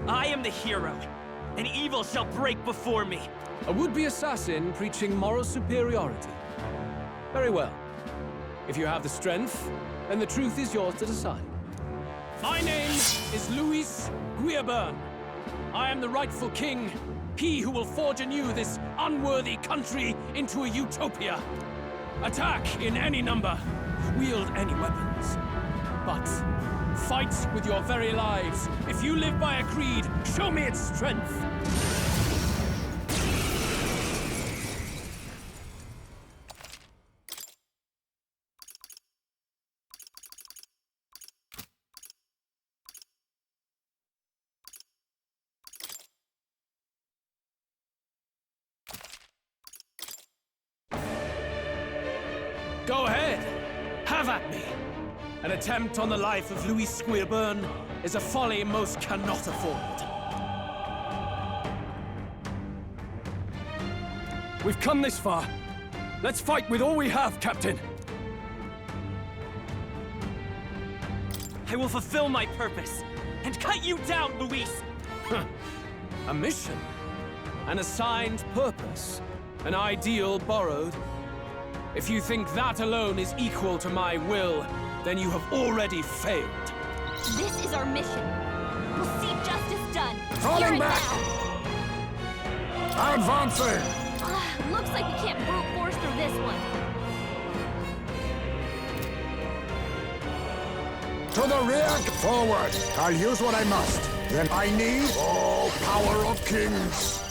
Speaker 4: I am the hero, and evil shall break before me.
Speaker 2: A would-be assassin preaching moral superiority. Very well. If you have the strength, then the truth is yours to decide. My name is Luis Guiaburn. I am the rightful king, he who will forge anew this unworthy country into a utopia. Attack in any number, wield any weapons. But fight with your very lives. If you live by a creed, show me its strength. at me. An attempt on the life of Louis Squeerburn is a folly most cannot afford.
Speaker 10: We've come this far. Let's fight with all we have, Captain.
Speaker 4: I will fulfill my purpose and cut you down, Luis!
Speaker 2: A mission, an assigned purpose, an ideal borrowed. If you think that alone is equal to my will, then you have already failed.
Speaker 3: This is our mission. We'll see justice done.
Speaker 8: Falling
Speaker 3: Here and
Speaker 8: back!
Speaker 3: now.
Speaker 8: Advancing!
Speaker 3: Looks like we can't brute force through this one.
Speaker 8: To the rear! Forward! I'll use what I must. Then I need... Oh, power of kings!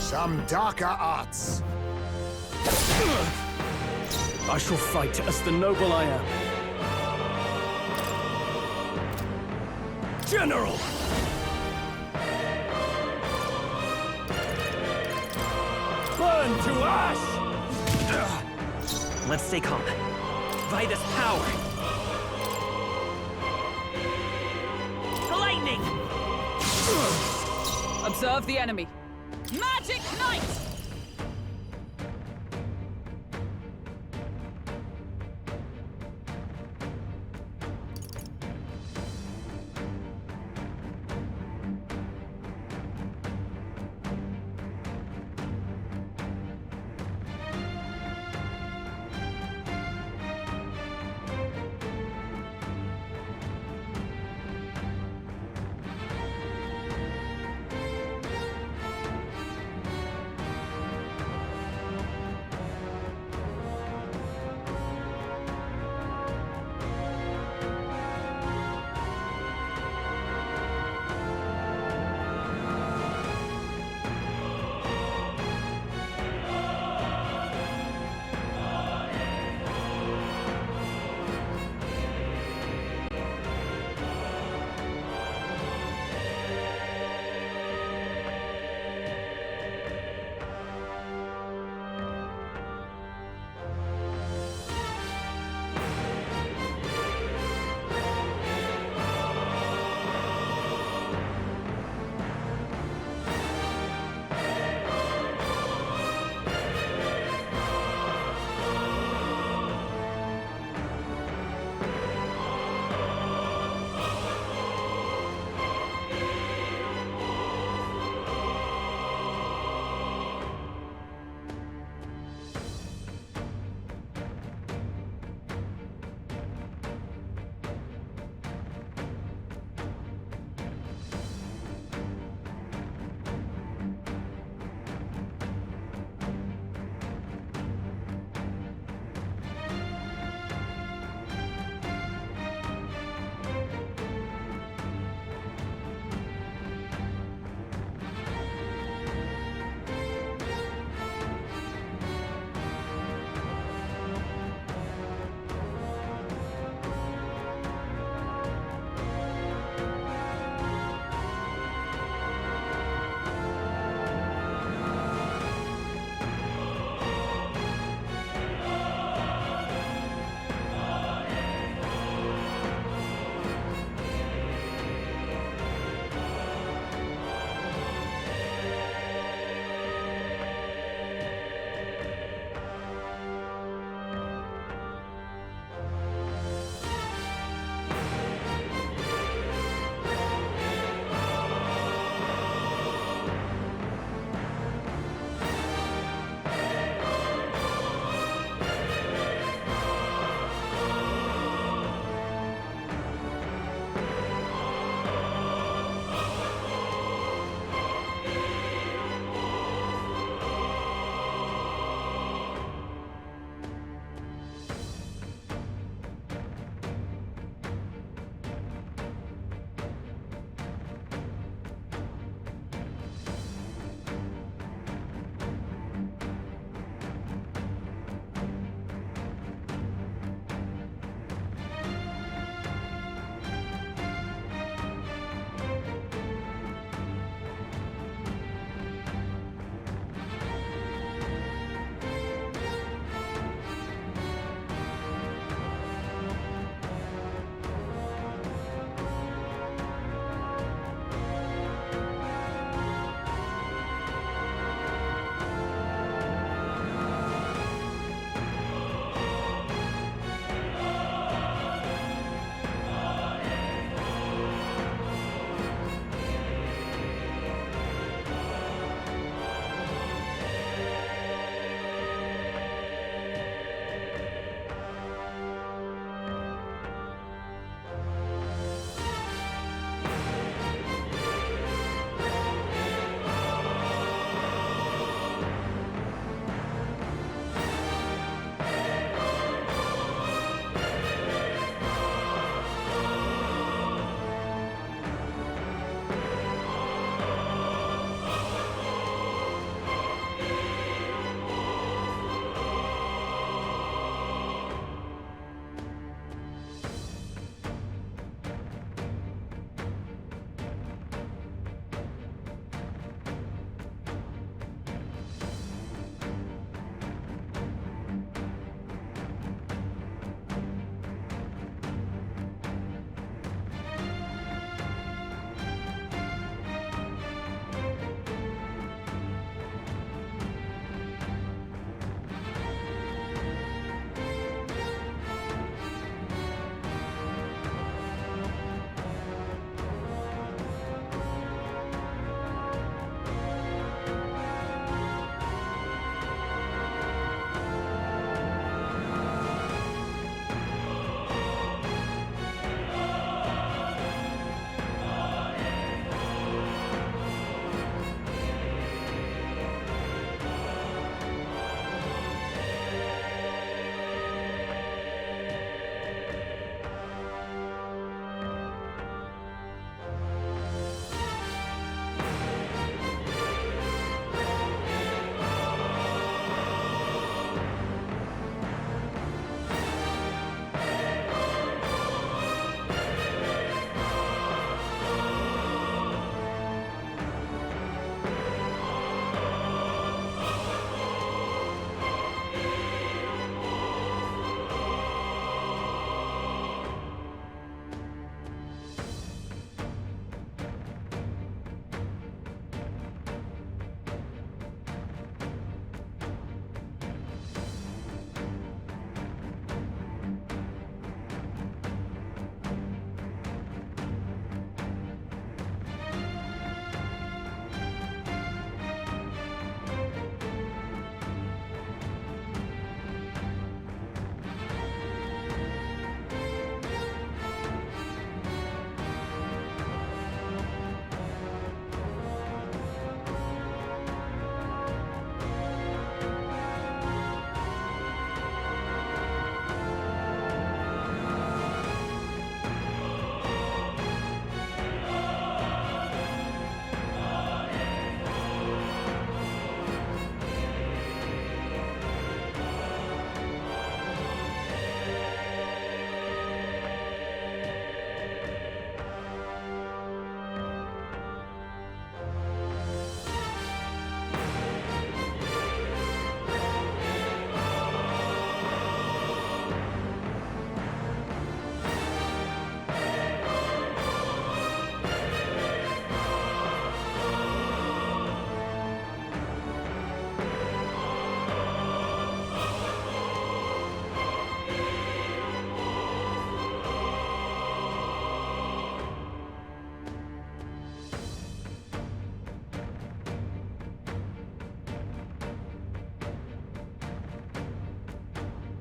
Speaker 8: Some darker arts.
Speaker 10: I shall fight as the noble I am. General! Burn to ash!
Speaker 4: Let's stay calm. By this power! The lightning!
Speaker 5: Observe the enemy. Magic Knight!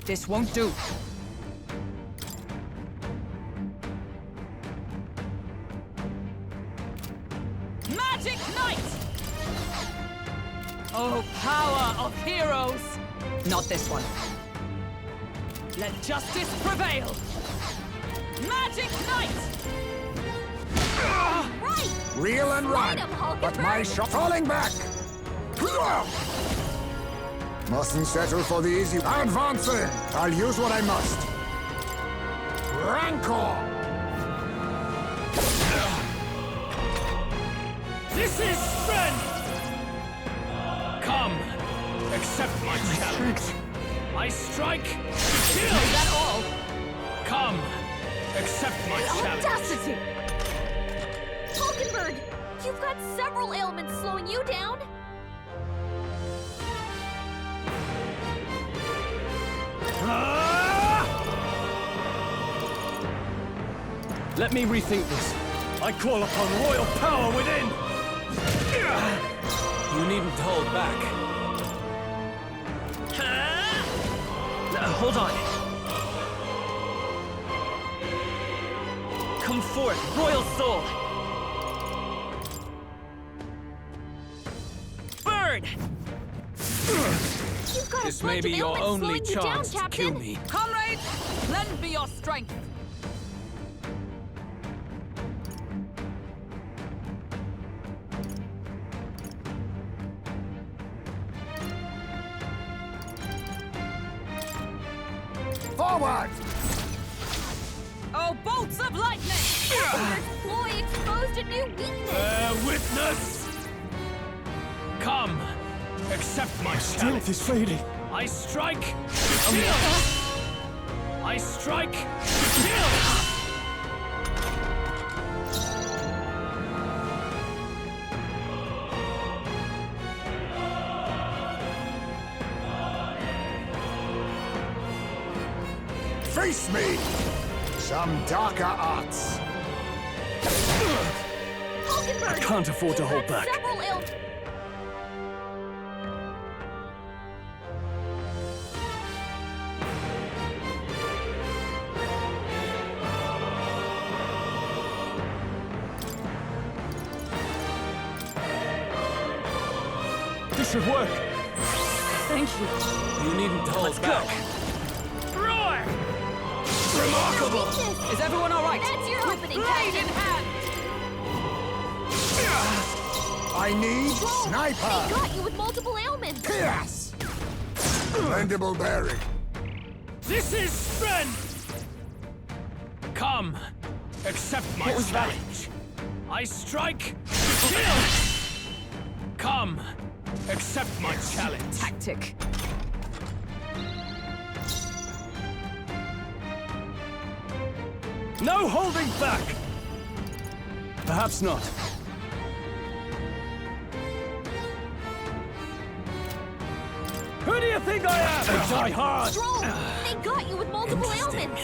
Speaker 5: This won't do. Magic Knight! Oh, power of heroes! Not this one. Let justice prevail! Magic Knight!
Speaker 3: Right!
Speaker 8: Reel and run, but my shot falling back. Mustn't settle for the easy. Advancing! I'll use what I must. Rancor!
Speaker 7: This is strength! Come, accept my challenge. I strike, kill!
Speaker 5: Is that all?
Speaker 7: Come, accept my challenge.
Speaker 5: Audacity!
Speaker 3: Hulkenberg, you've got several ailments slowing you down.
Speaker 10: Let me rethink this. I call upon royal power within!
Speaker 2: You needn't hold back.
Speaker 4: Hold on. Come forth, royal soul! Bird!
Speaker 3: You've got
Speaker 2: This
Speaker 3: a
Speaker 2: may
Speaker 3: bunch
Speaker 2: be
Speaker 3: of
Speaker 2: your
Speaker 3: ailments
Speaker 2: only
Speaker 3: slowing you down,
Speaker 2: chance to
Speaker 3: Captain.
Speaker 2: kill me.
Speaker 5: Comrades, lend me your strength.
Speaker 8: Forward!
Speaker 5: Oh, bolts of lightning!
Speaker 3: Hulkenberg's ploy exposed a new weakness.
Speaker 7: Witness! Come, accept my challenge.
Speaker 10: Strength is fading.
Speaker 7: I strike, kill! I strike, kill!
Speaker 8: Face me! Some darker arts.
Speaker 3: Hulkenberg,
Speaker 10: I can't afford to hold back.
Speaker 3: several ailments.
Speaker 10: This should work.
Speaker 5: Thank you.
Speaker 2: You needn't hold back.
Speaker 7: Roar!
Speaker 5: Remarkable! Is everyone all right?
Speaker 3: That's your opening,
Speaker 5: Blade
Speaker 3: Captain.
Speaker 5: in hand!
Speaker 8: I need
Speaker 3: They
Speaker 8: sniper!
Speaker 3: got you with multiple ailments.
Speaker 8: Pierce! Bendable bearing.
Speaker 7: This is strength! Come, accept my challenge. I strike, kill! Come, accept my challenge.
Speaker 5: Tactic.
Speaker 10: No holding back! Perhaps not. Who do you think I am? I die hard!
Speaker 3: Stroll, they got you with multiple ailments.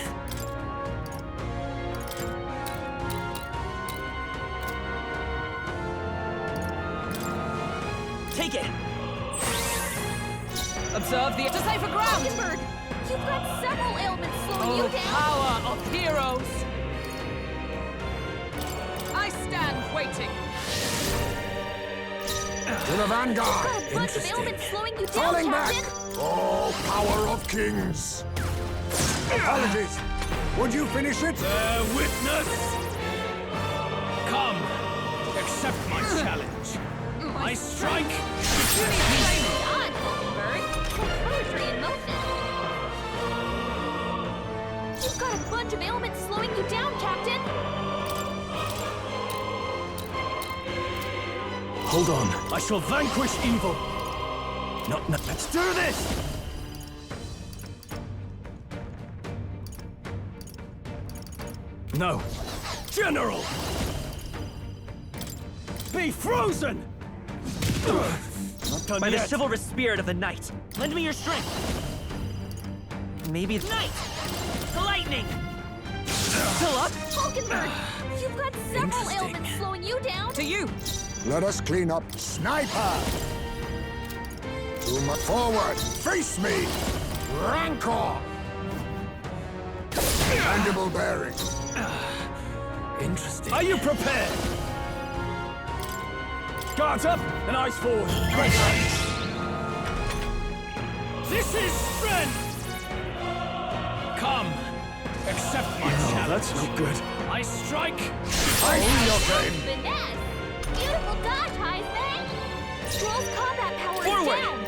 Speaker 4: Take it!
Speaker 5: Observe the... To safer ground!
Speaker 3: Hulkenberg, you've got several ailments slowing you
Speaker 5: Oh,
Speaker 3: down.
Speaker 5: power of heroes! I stand waiting.
Speaker 8: To the vanguard!
Speaker 3: Got a bunch of ailments slowing you down,
Speaker 8: Falling back!
Speaker 3: Captain.
Speaker 8: Oh, power of kings! Apologies. Would you finish it?
Speaker 7: Witness! Come, accept my challenge. I strike,
Speaker 3: God, Hulkenberg. Poetry in motion. You've got a bunch of ailments slowing you down, Captain.
Speaker 10: Hold on. I shall vanquish evil. No, let's do this! No. General! Be frozen! Not done
Speaker 4: By the
Speaker 10: yet.
Speaker 4: chivalrous spirit of the knight, lend me your strength. Maybe knight! Lightning! Still up?
Speaker 3: Hulkenberg, you've got several ailments slowing you down.
Speaker 5: To you!
Speaker 8: Let us clean up. Sniper! Forward! Face me! Rancor! Mandible bearing.
Speaker 2: Interesting.
Speaker 10: Are you prepared? Guards up and eyes forward.
Speaker 2: This is strength! Come, accept my challenge.
Speaker 10: That's no good.
Speaker 2: I strike.
Speaker 8: I see your game.
Speaker 3: Finesse! Beautiful dodge, Heisman! Stroll's combat power
Speaker 2: Forward.
Speaker 3: is down!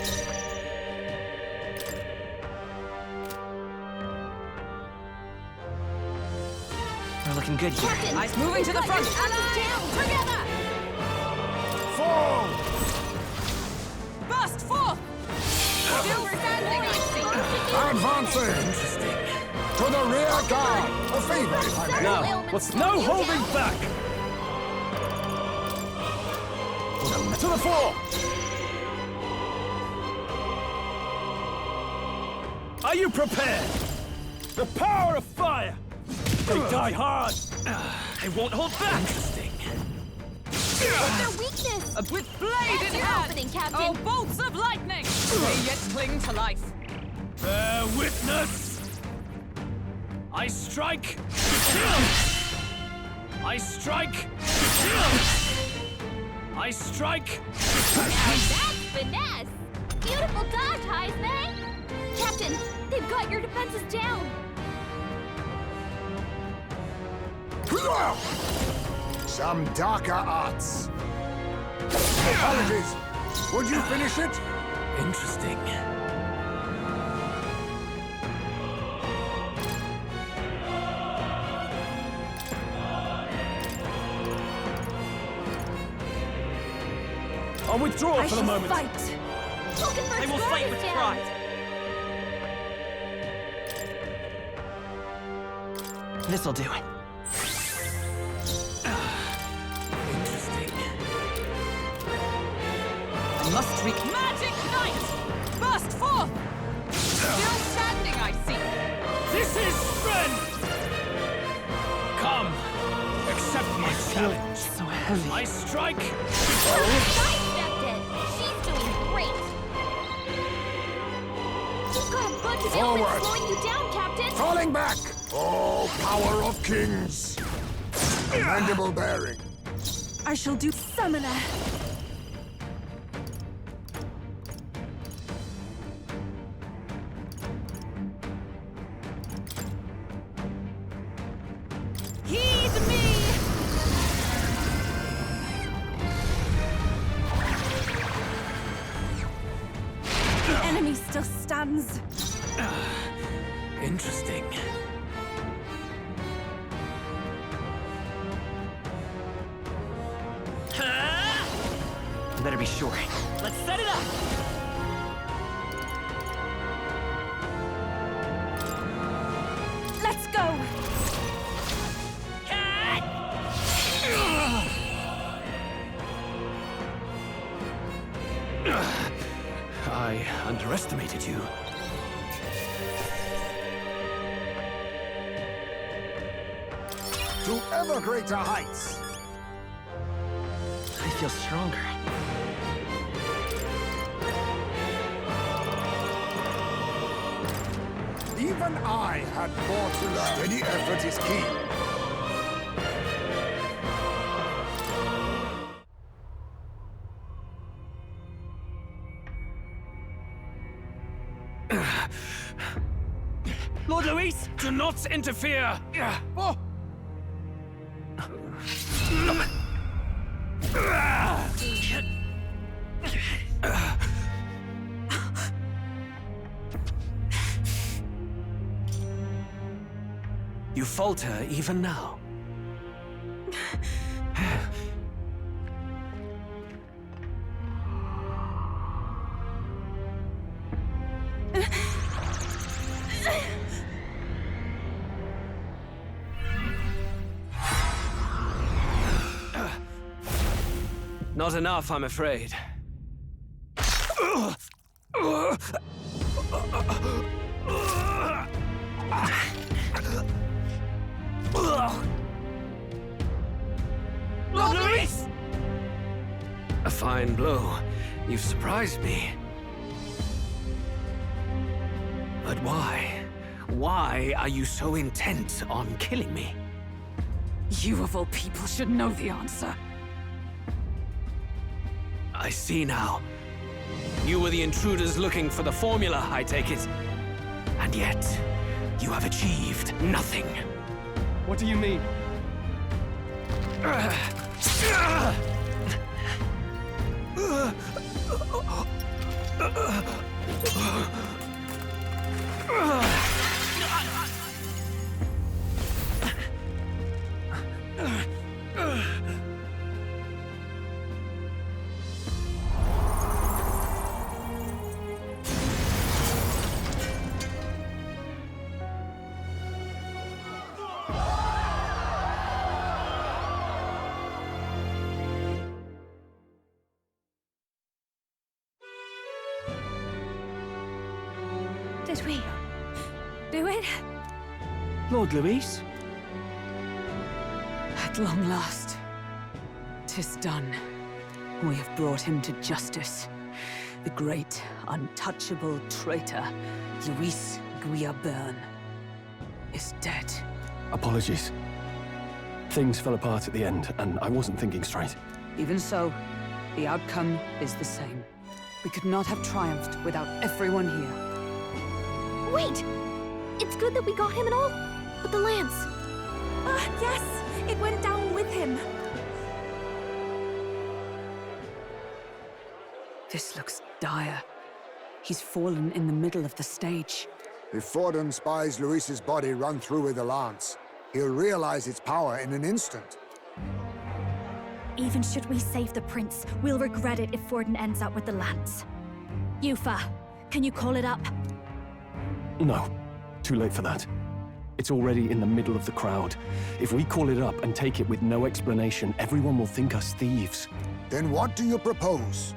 Speaker 4: We're looking good here.
Speaker 3: Captain!
Speaker 5: Nice moving to the front.
Speaker 3: Allies down! Together!
Speaker 8: Fall!
Speaker 5: Burst forth!
Speaker 3: Still standing, I see!
Speaker 8: Advancing!
Speaker 2: Interesting.
Speaker 8: To the rear guard! A favor, if I may.
Speaker 2: Now, what's no holding back?
Speaker 10: To the fore! Are you prepared? The power of fire! They die hard!
Speaker 4: I won't hold back!
Speaker 2: Interesting.
Speaker 3: What's their weakness?
Speaker 5: With blade
Speaker 3: That's
Speaker 5: in
Speaker 3: your
Speaker 5: hand!
Speaker 3: opening, Captain.
Speaker 5: Oh, bolts of lightning! They yet cling to life.
Speaker 2: Bear witness! I strike! I strike! I strike!
Speaker 3: That's finesse! Beautiful dodge, Heisman! Captain, they've got your defenses down!
Speaker 8: Some darker arts. Apologies. Would you finish it?
Speaker 2: Interesting.
Speaker 10: I'll withdraw
Speaker 5: I
Speaker 10: for the
Speaker 5: shall
Speaker 10: moment.
Speaker 5: fight.
Speaker 3: Vulcanberg's
Speaker 4: I will
Speaker 3: guard
Speaker 4: fight
Speaker 3: is
Speaker 4: with
Speaker 3: down.
Speaker 4: pride. This'll do it.
Speaker 2: Interesting.
Speaker 5: I must wreak magic knight! Burst forth! Still standing, I see.
Speaker 2: This is strength! Come, accept my challenge.
Speaker 4: So heavy.
Speaker 2: I strike!
Speaker 3: Sidestepped it! She's doing great! You've got a bunch of
Speaker 8: Forward.
Speaker 3: ailments slowing you down, Captain!
Speaker 8: Falling back! Oh, power of kings! Mandible bearing.
Speaker 5: I shall do summoner. Heed me! The enemy still stands.
Speaker 2: Interesting.
Speaker 4: Better be sure. Let's set it up!
Speaker 5: Let's go!
Speaker 2: I underestimated you.
Speaker 8: To ever greater heights.
Speaker 4: I feel stronger.
Speaker 8: Even I had more to learn. Steady effort is key.
Speaker 2: Lord Luis, do not interfere! Oh. You falter even now. Not enough, I'm afraid.
Speaker 5: Lord Luis!
Speaker 2: A fine blow. You've surprised me. But why? Why are you so intent on killing me?
Speaker 5: You of all people should know the answer.
Speaker 2: I see now. You were the intruders looking for the formula, I take it. And yet, you have achieved nothing.
Speaker 10: What do you mean?
Speaker 6: Did we do it?
Speaker 4: Lord Luis?
Speaker 5: At long last, 'tis done. We have brought him to justice. The great, untouchable traitor, Luis Guillaburn, is dead.
Speaker 10: Apologies. Things fell apart at the end, and I wasn't thinking straight.
Speaker 5: Even so, the outcome is the same. We could not have triumphed without everyone here.
Speaker 3: Wait! It's good that we got him and all, but the lance.
Speaker 6: Ah, yes! It went down with him.
Speaker 5: This looks dire. He's fallen in the middle of the stage.
Speaker 11: If Forden spies Luis's body run through with a lance, he'll realize its power in an instant.
Speaker 6: Even should we save the prince, we'll regret it if Forden ends up with the lance. Yufa, can you call it up?
Speaker 10: No, too late for that. It's already in the middle of the crowd. If we call it up and take it with no explanation, everyone will think us thieves.
Speaker 11: Then what do you propose?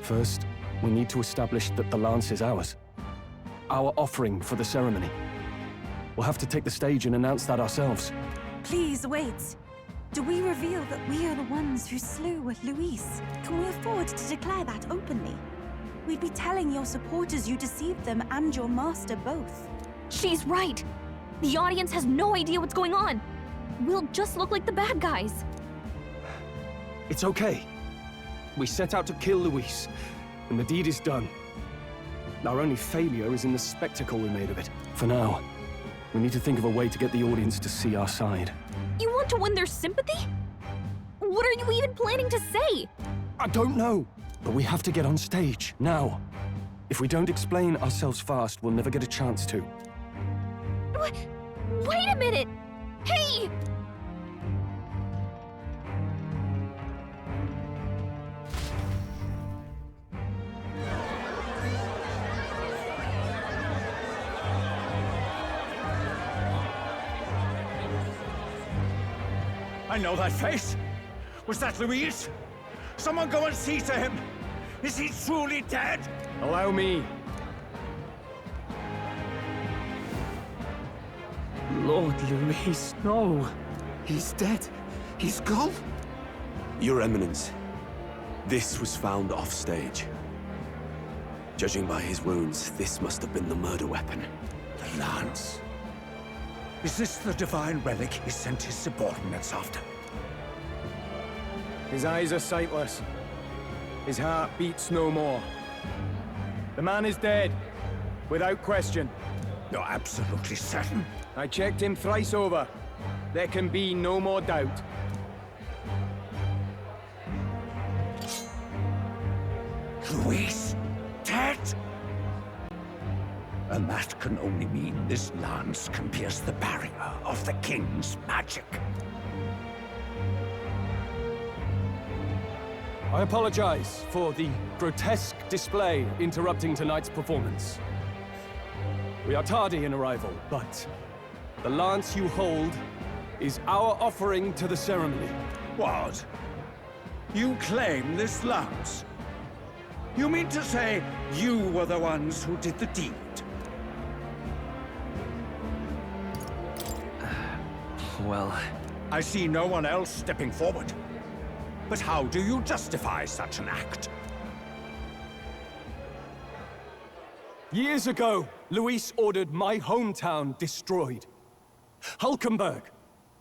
Speaker 10: First, we need to establish that the lance is ours. Our offering for the ceremony. We'll have to take the stage and announce that ourselves.
Speaker 6: Please wait. Do we reveal that we are the ones who slew Luis? Can we afford to declare that openly? We'd be telling your supporters you deceived them and your master both.
Speaker 3: She's right. The audience has no idea what's going on. We'll just look like the bad guys.
Speaker 10: It's okay. We set out to kill Luis, and the deed is done. Our only failure is in the spectacle we made of it. For now, we need to think of a way to get the audience to see our side.
Speaker 3: You want to win their sympathy? What are you even planning to say?
Speaker 10: I don't know, but we have to get on stage, now. If we don't explain ourselves fast, we'll never get a chance to.
Speaker 3: Wait a minute! Hey!
Speaker 1: I know that face. Was that Luis? Someone go and see to him. Is he truly dead?
Speaker 10: Allow me.
Speaker 12: Lord Luis, no. He's dead. He's gone.
Speaker 13: Your Eminence, this was found off-stage. Judging by his wounds, this must have been the murder weapon.
Speaker 1: The lance. Is this the divine relic he sent his subordinates after?
Speaker 14: His eyes are sightless. His heart beats no more. The man is dead, without question.
Speaker 1: You're absolutely certain?
Speaker 14: I checked him thrice over. There can be no more doubt.
Speaker 1: Luis, dead? And that can only mean this lance can pierce the barrier of the king's magic.
Speaker 10: I apologize for the grotesque display interrupting tonight's performance. We are tardy in arrival, but the lance you hold is our offering to the ceremony.
Speaker 1: What? You claim this lance? You mean to say you were the ones who did the deed?
Speaker 4: Well...
Speaker 1: I see no one else stepping forward. But how do you justify such an act?
Speaker 10: Years ago, Luis ordered my hometown destroyed. Hulkenberg,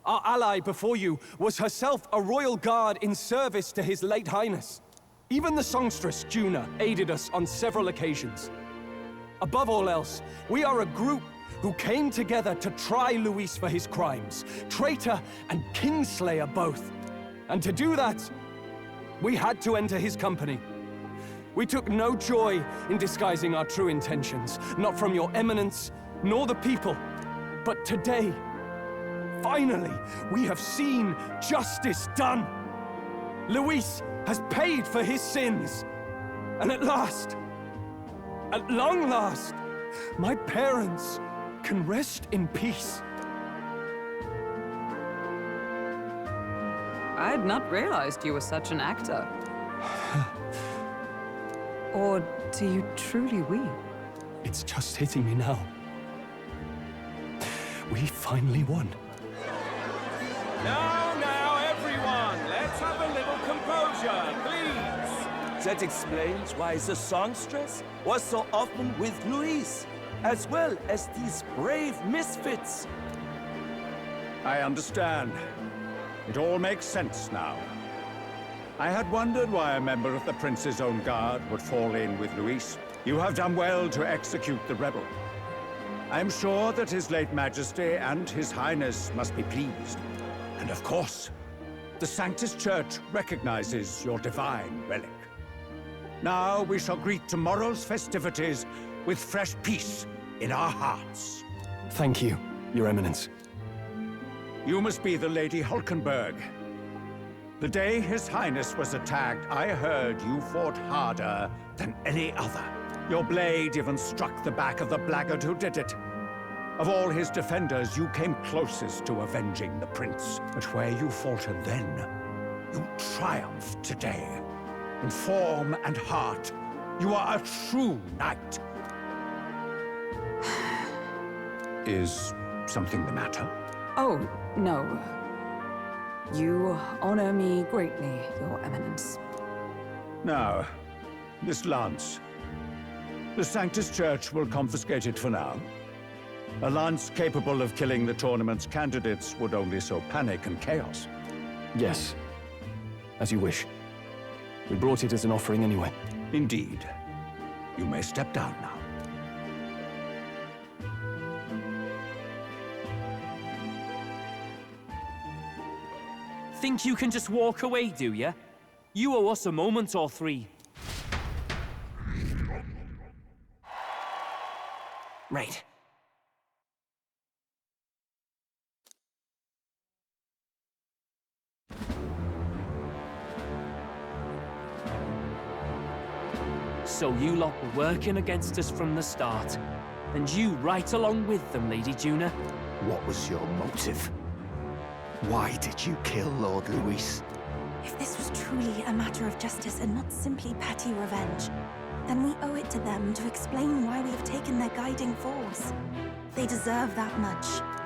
Speaker 10: our ally before you, was herself a royal guard in service to His late Highness. Even the songstress, Juna, aided us on several occasions. Above all else, we are a group who came together to try Luis for his crimes, traitor and kingslayer both. And to do that, we had to enter his company. We took no joy in disguising our true intentions, not from your eminence, nor the people. But today, finally, we have seen justice done. Luis has paid for his sins. And at last, at long last, my parents can rest in peace.
Speaker 5: I had not realized you were such an actor. Or do you truly weep?
Speaker 10: It's just hitting me now. We finally won.
Speaker 7: Now, everyone, let's have a little composure, please.
Speaker 15: That explains why the songstress was so often with Luis, as well as these brave misfits.
Speaker 1: I understand. It all makes sense now. I had wondered why a member of the Prince's own guard would fall in with Luis. You have done well to execute the rebel. I am sure that His late Majesty and His Highness must be pleased. And of course, the Sanctus Church recognizes your divine relic. Now we shall greet tomorrow's festivities with fresh peace in our hearts.
Speaker 10: Thank you, Your Eminence.
Speaker 1: You must be the Lady Hulkenberg. The day His Highness was attacked, I heard you fought harder than any other. Your blade even struck the back of the blackguard who did it. Of all his defenders, you came closest to avenging the prince. But where you faltered then, you triumphed today. In form and heart, you are a true knight. Is something the matter?
Speaker 5: Oh, no. You honor me greatly, Your Eminence.
Speaker 1: Now, this lance. The Sanctus Church will confiscate it for now. A lance capable of killing the tournament's candidates would only sow panic and chaos.
Speaker 10: Yes, as you wish. We brought it as an offering anyway.
Speaker 1: Indeed. You may step down now.
Speaker 4: Think you can just walk away, do ya? You owe us a moment or three. Right. So you lot were working against us from the start. And you right along with them, Lady Juna.
Speaker 11: What was your motive? Why did you kill Lord Luis?
Speaker 6: If this was truly a matter of justice and not simply petty revenge, then we owe it to them to explain why we have taken their guiding force. They deserve that much.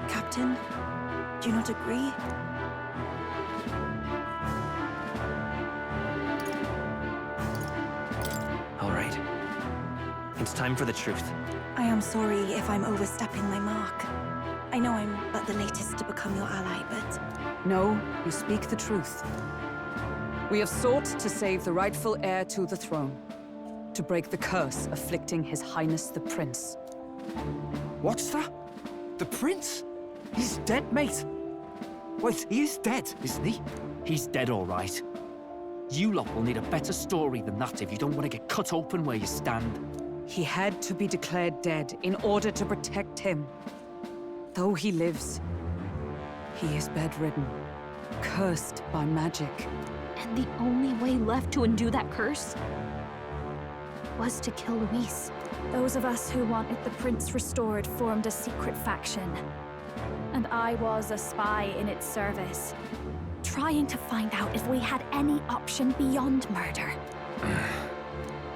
Speaker 6: Captain, do you not agree?
Speaker 4: All right. It's time for the truth.
Speaker 6: I am sorry if I'm overstepping my mark. I know I'm but the latest to become your ally, but...
Speaker 5: No, you speak the truth. We have sought to save the rightful heir to the throne. To break the curse afflicting His Highness the Prince.
Speaker 12: What's that? The Prince? He's dead, mate. Wait, he is dead, isn't he?
Speaker 4: He's dead, all right. You lot will need a better story than that if you don't want to get cut open where you stand.
Speaker 5: He had to be declared dead in order to protect him. Though he lives, he is bedridden, cursed by magic.
Speaker 3: And the only way left to undo that curse was to kill Luis.
Speaker 16: Those of us who wanted the prince restored formed a secret faction. And I was a spy in its service, trying to find out if we had any option beyond murder.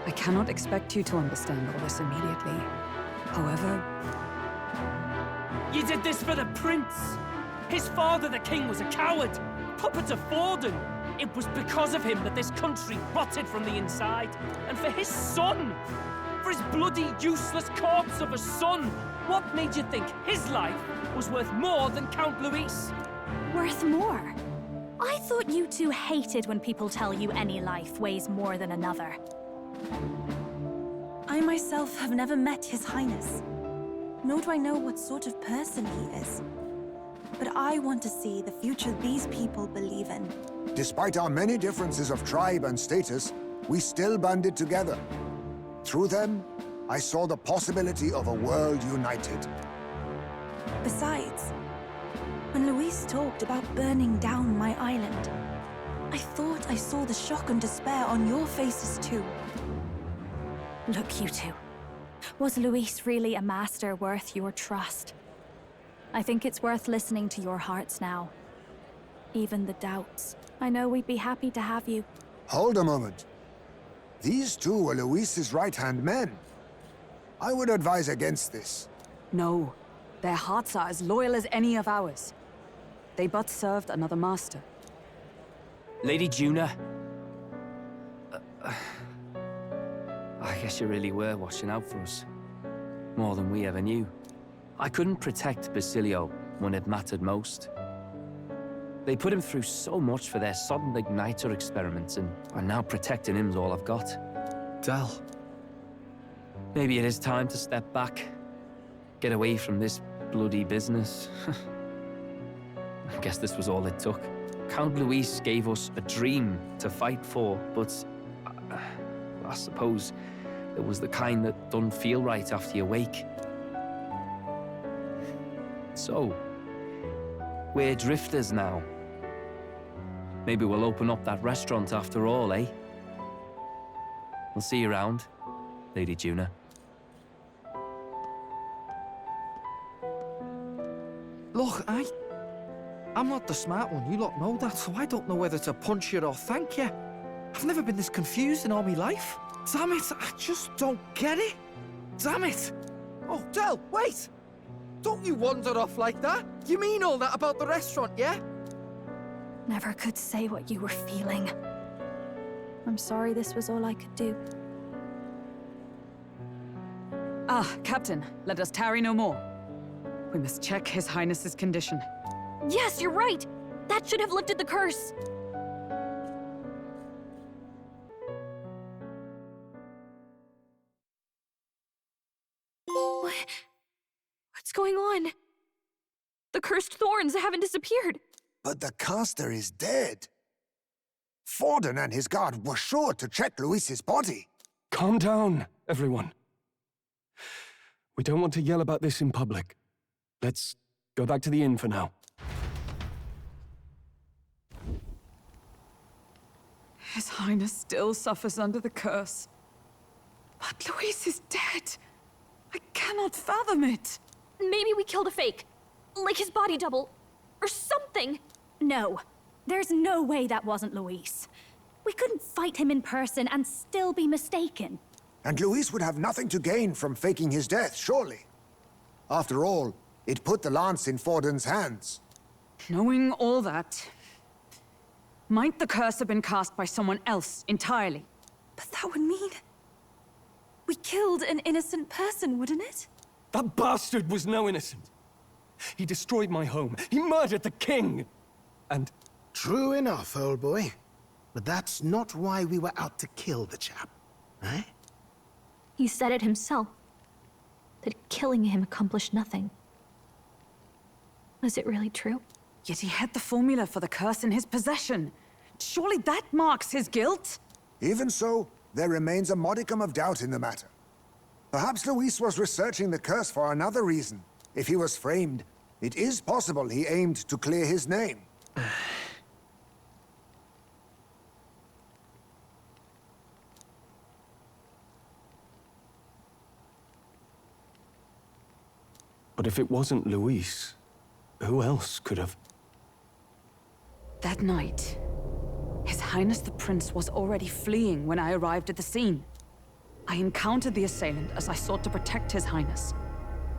Speaker 5: I cannot expect you to understand all this immediately. However...
Speaker 4: You did this for the prince! His father, the king, was a coward! Puppet of Forden! It was because of him that this country rotted from the inside! And for his son!
Speaker 12: for his bloody, useless corpse of a son? What made you think his life was worth more than Count Luis?
Speaker 16: Worth more? I thought you two hated when people tell you any life weighs more than another.
Speaker 6: I myself have never met His Highness, nor do I know what sort of person he is. But I want to see the future these people believe in.
Speaker 8: Despite our many differences of tribe and status, we still banded together. Through them, I saw the possibility of a world united.
Speaker 6: Besides, when Luis talked about burning down my island, I thought I saw the shock and despair on your faces too.
Speaker 16: Look, you two. Was Luis really a master worth your trust? I think it's worth listening to your hearts now. Even the doubts. I know we'd be happy to have you.
Speaker 8: Hold a moment. These two were Luis's right-hand men. I would advise against this.
Speaker 5: No. Their hearts are as loyal as any of ours. They but served another master.
Speaker 4: Lady Juna. I guess you really were watching out for us. More than we ever knew. I couldn't protect Basilio when it mattered most. They put him through so much for their sudden igniter experiments, and now protecting him's all I've got.
Speaker 12: Del.
Speaker 4: Maybe it is time to step back. Get away from this bloody business. I guess this was all it took. Count Luis gave us a dream to fight for, but I suppose it was the kind that don't feel right after you wake. So, we're drifters now. Maybe we'll open up that restaurant after all, eh? We'll see you around, Lady Juna.
Speaker 12: Look, I'm not the smart one, you lot know that, so I don't know whether to punch you or thank you. I've never been this confused in all my life. Damn it, I just don't get it. Damn it! Oh, Del, wait! Don't you wander off like that? You mean all that about the restaurant, yeah?
Speaker 16: Never could say what you were feeling. I'm sorry this was all I could do.
Speaker 5: Ah, Captain, let us tarry no more. We must check His Highness's condition.
Speaker 3: Yes, you're right! That should have lifted the curse! What's going on? The cursed thorns haven't disappeared.
Speaker 8: But the caster is dead. Forden and his guard were sure to check Luis's body.
Speaker 10: Calm down, everyone. We don't want to yell about this in public. Let's go back to the inn for now.
Speaker 5: His Highness still suffers under the curse. But Luis is dead. I cannot fathom it.
Speaker 3: Maybe we killed a fake. Like his body double. Or something.
Speaker 16: No. There's no way that wasn't Luis. We couldn't fight him in person and still be mistaken.
Speaker 8: And Luis would have nothing to gain from faking his death, surely. After all, it put the lance in Forden's hands.
Speaker 5: Knowing all that, might the curse have been cast by someone else entirely?
Speaker 6: But that would mean... we killed an innocent person, wouldn't it?
Speaker 10: That bastard was no innocent. He destroyed my home. He murdered the king. And...
Speaker 17: True enough, old boy. But that's not why we were out to kill the chap, eh?
Speaker 3: He said it himself. That killing him accomplished nothing. Was it really true?
Speaker 5: Yet he had the formula for the curse in his possession. Surely that marks his guilt?
Speaker 8: Even so, there remains a modicum of doubt in the matter. Perhaps Luis was researching the curse for another reason. If he was framed, it is possible he aimed to clear his name.
Speaker 10: But if it wasn't Luis, who else could have?
Speaker 5: That night, His Highness the Prince was already fleeing when I arrived at the scene. I encountered the assailant as I sought to protect His Highness.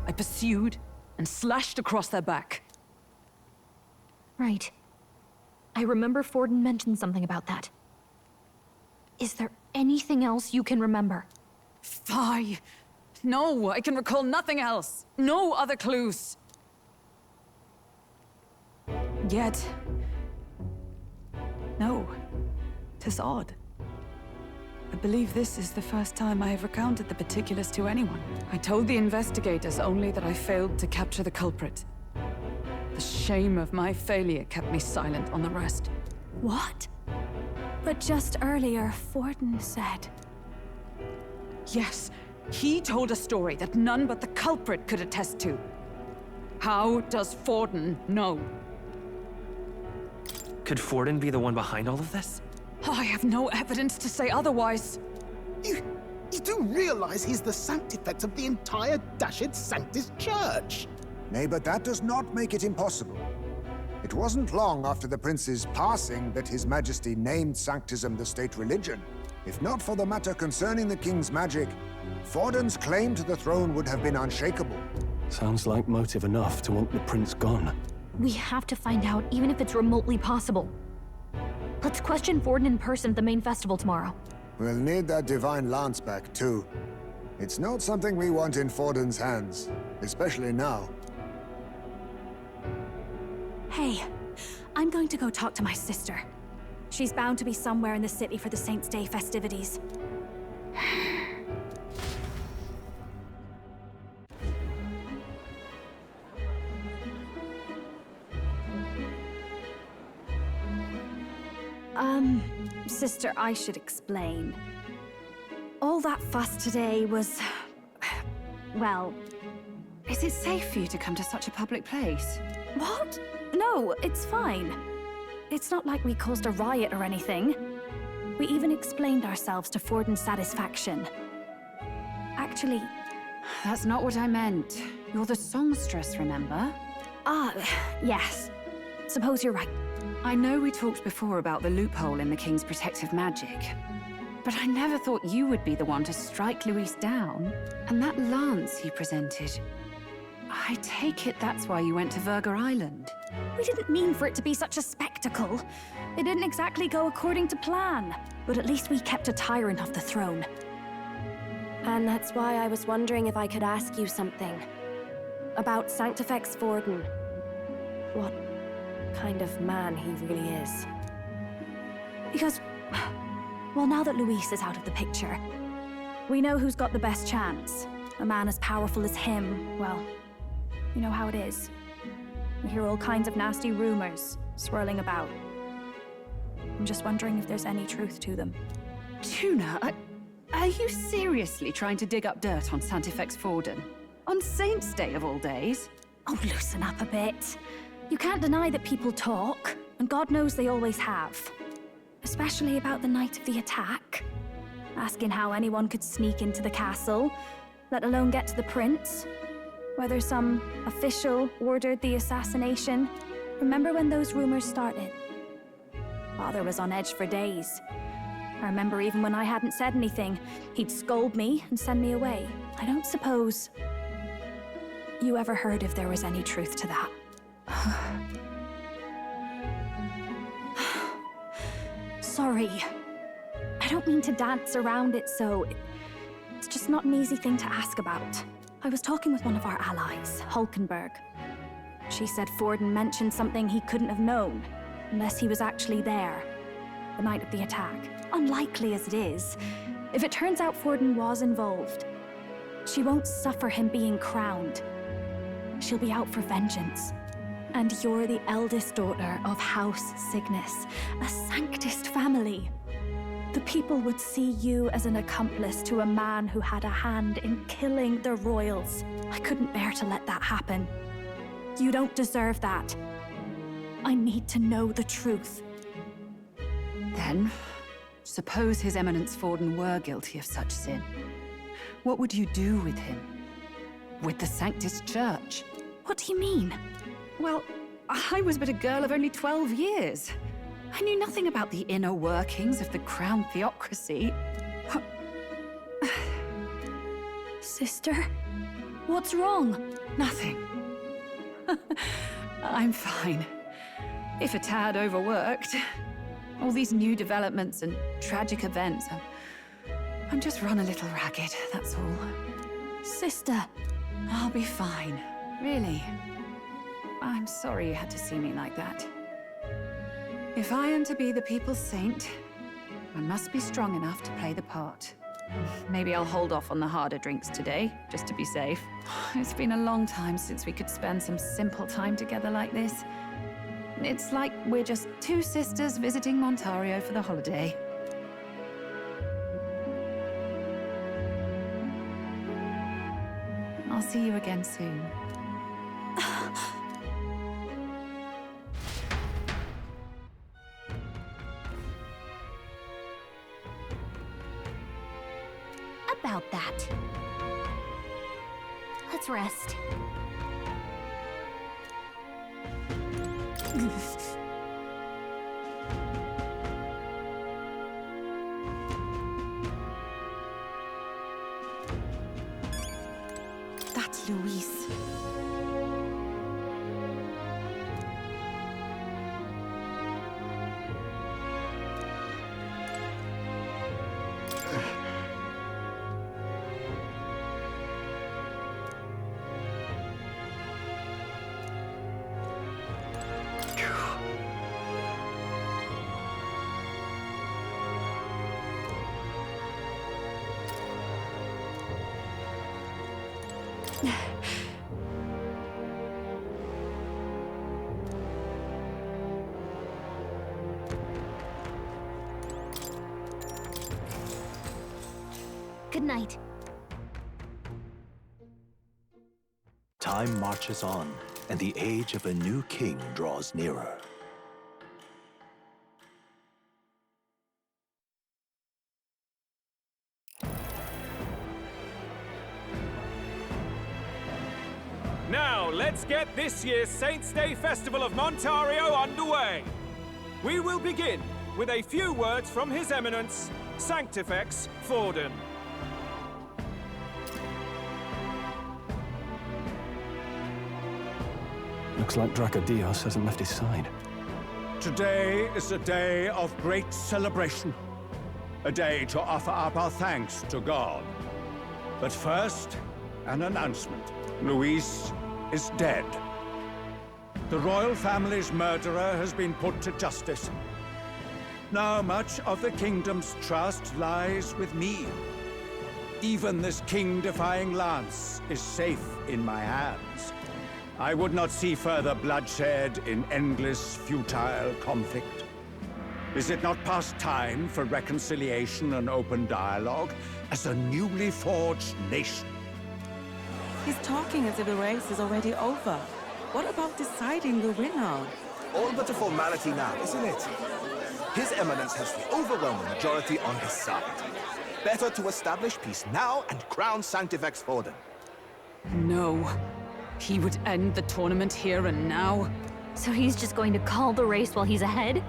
Speaker 5: I pursued and slashed across their back.
Speaker 3: Right. I remember Forden mentioned something about that. Is there anything else you can remember?
Speaker 5: Fie! No, I can recall nothing else. No other clues. Yet... no. 'Tis odd. I believe this is the first time I have recounted the particulars to anyone. I told the investigators only that I failed to capture the culprit. The shame of my failure kept me silent on the rest.
Speaker 16: What? But just earlier, Forden said...
Speaker 5: Yes, he told a story that none but the culprit could attest to. How does Forden know?
Speaker 18: Could Forden be the one behind all of this?
Speaker 5: I have no evidence to say otherwise.
Speaker 17: You do realize he's the sanctifex of the entire Dashed Sanctus Church?
Speaker 8: Nay, but that does not make it impossible. It wasn't long after the prince's passing that His Majesty named Sanctism the state religion. If not for the matter concerning the king's magic, Forden's claim to the throne would have been unshakable.
Speaker 10: Sounds like motive enough to want the prince gone.
Speaker 16: We have to find out, even if it's remotely possible. Let's question Forden in person at the main festival tomorrow.
Speaker 8: We'll need that divine lance back, too. It's not something we want in Forden's hands, especially now.
Speaker 16: Hey, I'm going to go talk to my sister. She's bound to be somewhere in the city for the Saints' Day festivities. Sister, I should explain. All that fuss today was... well...
Speaker 5: Is it safe for you to come to such a public place?
Speaker 16: What? No, it's fine. It's not like we caused a riot or anything. We even explained ourselves to Forden's satisfaction. Actually...
Speaker 5: That's not what I meant. You're the songstress, remember?
Speaker 16: Yes. Suppose you're right.
Speaker 5: I know we talked before about the loophole in the King's protective magic, but I never thought you would be the one to strike Luis down. And that lance he presented, I take it that's why you went to Verga Island.
Speaker 16: We didn't mean for it to be such a spectacle. It didn't exactly go according to plan, but at least we kept a tyrant off the throne.
Speaker 19: And that's why I was wondering if I could ask you something. About Sanctifex Forden. What kind of man he really is.
Speaker 16: Because, well, now that Luis is out of the picture, we know who's got the best chance. A man as powerful as him, well, you know how it is. We hear all kinds of nasty rumors swirling about. I'm just wondering if there's any truth to them.
Speaker 5: Tuna, are you seriously trying to dig up dirt on Sanctifex Forden? On Saints' Day of all days?
Speaker 16: Oh, loosen up a bit. You can't deny that people talk, and God knows they always have. Especially about the night of the attack. Asking how anyone could sneak into the castle, let alone get to the prince. Whether some official ordered the assassination. Remember when those rumors started? Father was on edge for days. I remember even when I hadn't said anything, he'd scold me and send me away. I don't suppose you ever heard if there was any truth to that. Sorry. I don't mean to dance around it, so... It's just not an easy thing to ask about. I was talking with one of our allies, Hulkenberg. She said Forden mentioned something he couldn't have known, unless he was actually there, the night of the attack. Unlikely as it is, if it turns out Forden was involved, she won't suffer him being crowned. She'll be out for vengeance. And you're the eldest daughter of House Cygnus, a Sanctist family. The people would see you as an accomplice to a man who had a hand in killing the royals. I couldn't bear to let that happen. You don't deserve that. I need to know the truth.
Speaker 5: Then, suppose His Eminence Forden were guilty of such sin. What would you do with him? With the Sanctus Church?
Speaker 16: What do you mean?
Speaker 5: Well, I was but a girl of only 12 years. I knew nothing about the inner workings of the crown theocracy.
Speaker 16: Sister? What's wrong?
Speaker 5: Nothing. I'm fine. If a tad overworked. All these new developments and tragic events. I'm just run a little ragged, that's all.
Speaker 16: Sister.
Speaker 5: I'll be fine. Really. I'm sorry you had to see me like that. If I am to be the people's saint, I must be strong enough to play the part. Maybe I'll hold off on the harder drinks today, just to be safe. It's been a long time since we could spend some simple time together like this. It's like we're just two sisters visiting Montario for the holiday. I'll see you again soon.
Speaker 3: About that. Let's rest.
Speaker 6: That's Luis.
Speaker 3: Good night.
Speaker 20: Time marches on, and the age of a new king draws nearer.
Speaker 7: Now, let's get this year's Saints' Day Festival of Montario underway. We will begin with a few words from His Eminence, Sanctifex Forden.
Speaker 10: Looks like Dracodios hasn't left his side.
Speaker 1: Today is a day of great celebration. A day to offer up our thanks to God. But first, an announcement. Luis is dead. The royal family's murderer has been put to justice. Now much of the kingdom's trust lies with me. Even this king-defying lance is safe in my hands. I would not see further bloodshed in endless, futile conflict. Is it not past time for reconciliation and open dialogue as a newly forged nation?
Speaker 21: He's talking as if the race is already over. What about deciding the winner?
Speaker 22: All but a formality now, isn't it? His Eminence has the overwhelming majority on his side. Better to establish peace now and crown Sanctifex Forden.
Speaker 5: No. He would end the tournament here and now.
Speaker 3: So he's just going to call the race while he's ahead?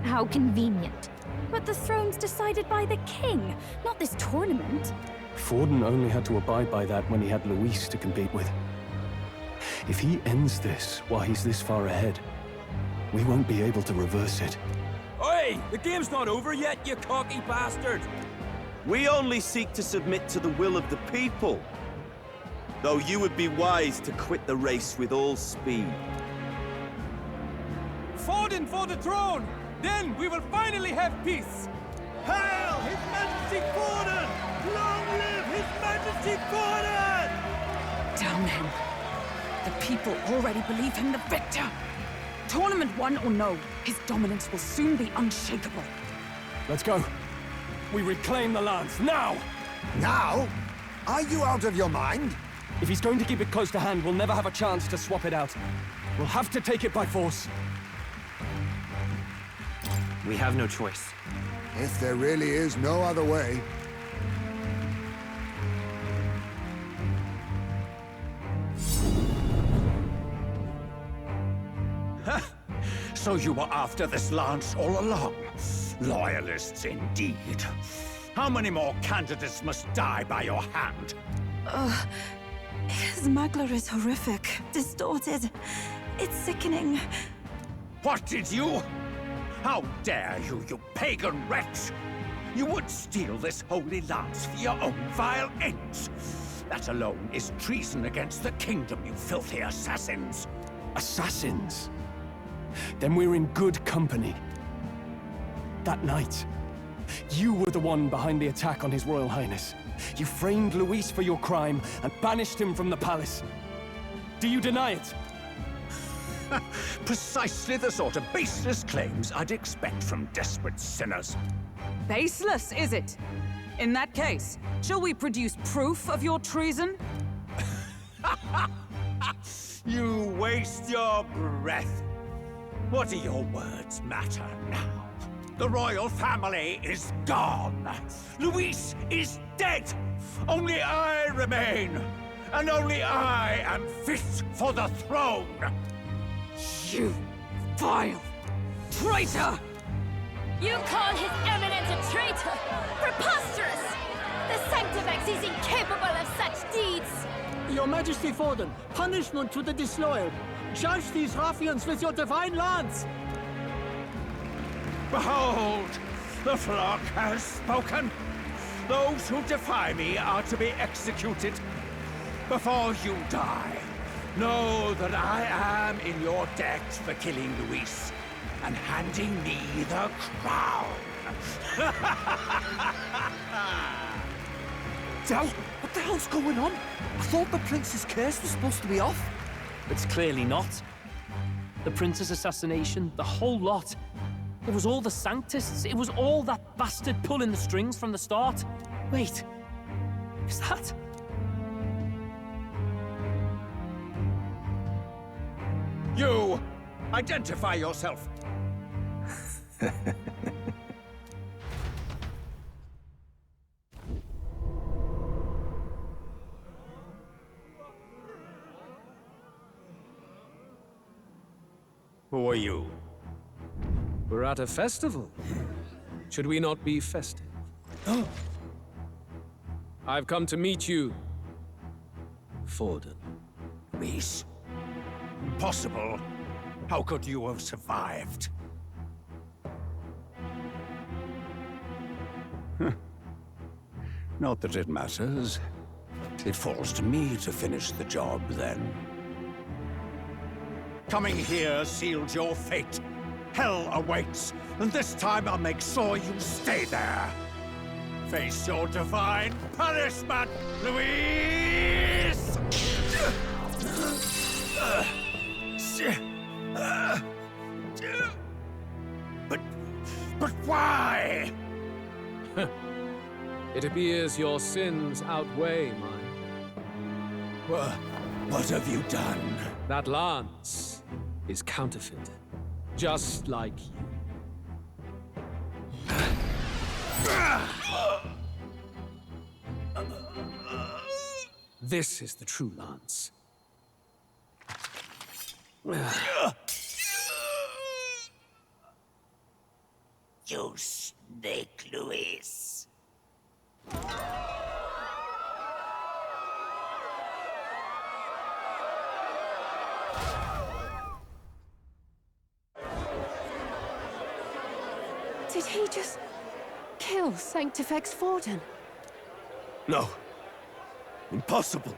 Speaker 3: How convenient.
Speaker 16: But the throne's decided by the king, not this tournament.
Speaker 10: Forden only had to abide by that when he had Luis to compete with. If he ends this while he's this far ahead, we won't be able to reverse it.
Speaker 15: Oi! The game's not over yet, you cocky bastard! We only seek to submit to the will of the people. Though you would be wise to quit the race with all speed.
Speaker 7: Forden for the throne! Then we will finally have peace!
Speaker 15: Hail His Majesty Forden! Long live His Majesty Forden!
Speaker 5: Damn him. The people already believe him the victor. Tournament won or no, his dominance will soon be unshakable.
Speaker 10: Let's go. We reclaim the lance, now!
Speaker 8: Now? Are you out of your mind?
Speaker 10: If he's going to keep it close to hand, we'll never have a chance to swap it out. We'll have to take it by force.
Speaker 18: We have no choice.
Speaker 8: If there really is no other way.
Speaker 1: So you were after this lance all along? Loyalists indeed. How many more candidates must die by your hand?
Speaker 6: His Magler is horrific, distorted. It's sickening.
Speaker 1: What did you? How dare you, you pagan wretch! You would steal this holy lance for your own vile ends. That alone is treason against the kingdom, you filthy assassins.
Speaker 10: Assassins? Then we're in good company. That night, you were the one behind the attack on His Royal Highness. You framed Luis for your crime and banished him from the palace. Do you deny it?
Speaker 1: Precisely the sort of baseless claims I'd expect from desperate sinners.
Speaker 5: Baseless, is it? In that case, shall we produce proof of your treason?
Speaker 1: You waste your breath. What do your words matter now? The royal family is gone. Luis is dead. Only I remain. And only I am fit for the throne.
Speaker 5: You vile traitor!
Speaker 3: You call His Eminence a traitor? Preposterous! The Sanctifex is incapable of such deeds!
Speaker 2: Your Majesty Forden, punishment to the disloyal. Judge these ruffians with your divine lance!
Speaker 1: Behold, the flock has spoken. Those who defy me are to be executed. Before you die, know that I am in your debt for killing Luis and handing me the crown.
Speaker 12: Del, what the hell's going on? I thought the prince's curse was supposed to be off.
Speaker 4: It's clearly not. The prince's assassination, the whole lot. It was all the Sanctists. It was all that bastard pulling the strings from the start. Wait, is that...
Speaker 1: You! Identify yourself! Who are you?
Speaker 7: We're at a festival. Should we not be festive? I've come to meet you, Forden.
Speaker 1: Luis? Impossible. How could you have survived? Not that it matters. It falls to me to finish the job, then. Coming here sealed your fate. Hell awaits, and this time I'll make sure you stay there. Face your divine punishment, Luis! But why?
Speaker 7: It appears your sins outweigh mine.
Speaker 1: What have you done?
Speaker 7: That lance is counterfeit, just like you. This is the true lance.
Speaker 1: You snake, Luis.
Speaker 19: Did he just kill Sanctifex Forden?
Speaker 13: No. Impossible.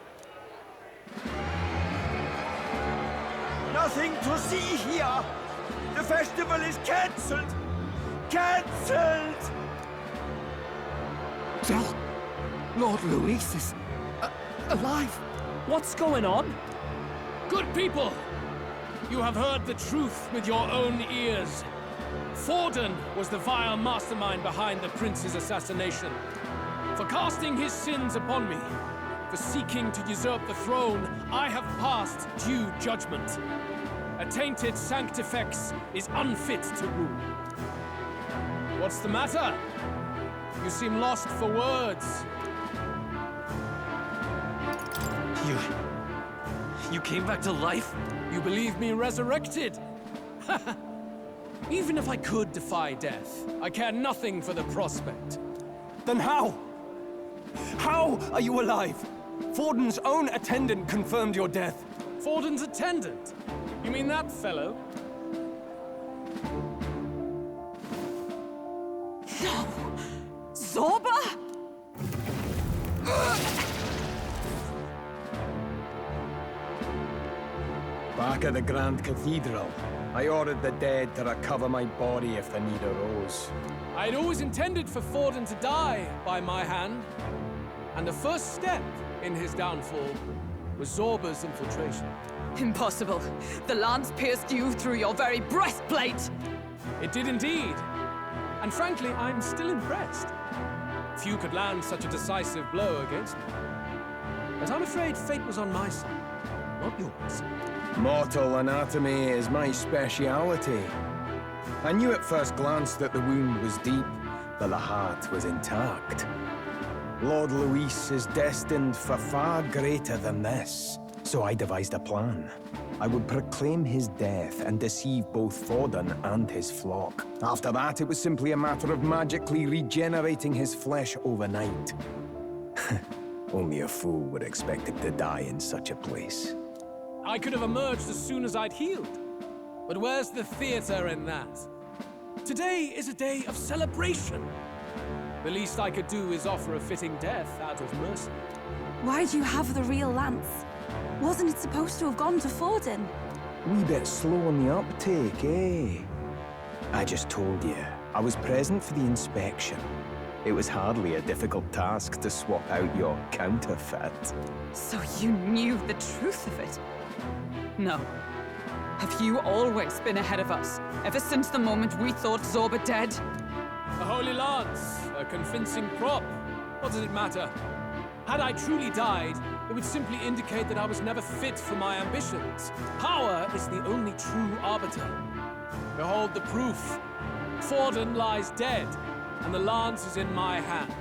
Speaker 15: Nothing to see here! The festival is cancelled! Cancelled!
Speaker 12: Del, Lord Luis is alive.
Speaker 4: What's going on?
Speaker 7: Good people! You have heard the truth with your own ears. Forden was the vile mastermind behind the prince's assassination. For casting his sins upon me, for seeking to usurp the throne, I have passed due judgment. A tainted Sanctifex is unfit to rule. What's the matter? You seem lost for words.
Speaker 4: You came back to life?
Speaker 7: You believe me resurrected? Even if I could defy death, I care nothing for the prospect.
Speaker 10: Then how? How are you alive? Forden's own attendant confirmed your death.
Speaker 7: Forden's attendant? You mean that fellow?
Speaker 5: No!
Speaker 7: back of the Grand Cathedral. I ordered the dead to recover my body if the need arose.
Speaker 9: I'd always intended for Forden to die by my hand. And the first step in his downfall was Zorba's infiltration.
Speaker 5: Impossible. The lance pierced you through your very breastplate!
Speaker 9: It did indeed. And frankly, I'm still impressed. Few could land such a decisive blow against me. But I'm afraid fate was on my side, not yours.
Speaker 7: Mortal anatomy is my speciality. I knew at first glance that the wound was deep, but the heart was intact. Lord Luis is destined for far greater than this, so I devised a plan. I would proclaim his death and deceive both Forden and his flock. After that, it was simply a matter of magically regenerating his flesh overnight. Only a fool would expect him to die in such a place.
Speaker 9: I could have emerged as soon as I'd healed. But where's the theater in that? Today is a day of celebration. The least I could do is offer a fitting death out of mercy.
Speaker 6: Why do you have the real lance? Wasn't it supposed to have gone to Forden?
Speaker 7: Wee bit slow on the uptake, eh? I just told you, I was present for the inspection. It was hardly a difficult task to swap out your counterfeit.
Speaker 5: So you knew the truth of it? No. Have you always been ahead of us, ever since the moment we thought Zorba dead?
Speaker 9: A holy lance, a convincing prop. What does it matter? Had I truly died, it would simply indicate that I was never fit for my ambitions. Power is the only true arbiter. Behold the proof. Forden lies dead, and the lance is in my hand,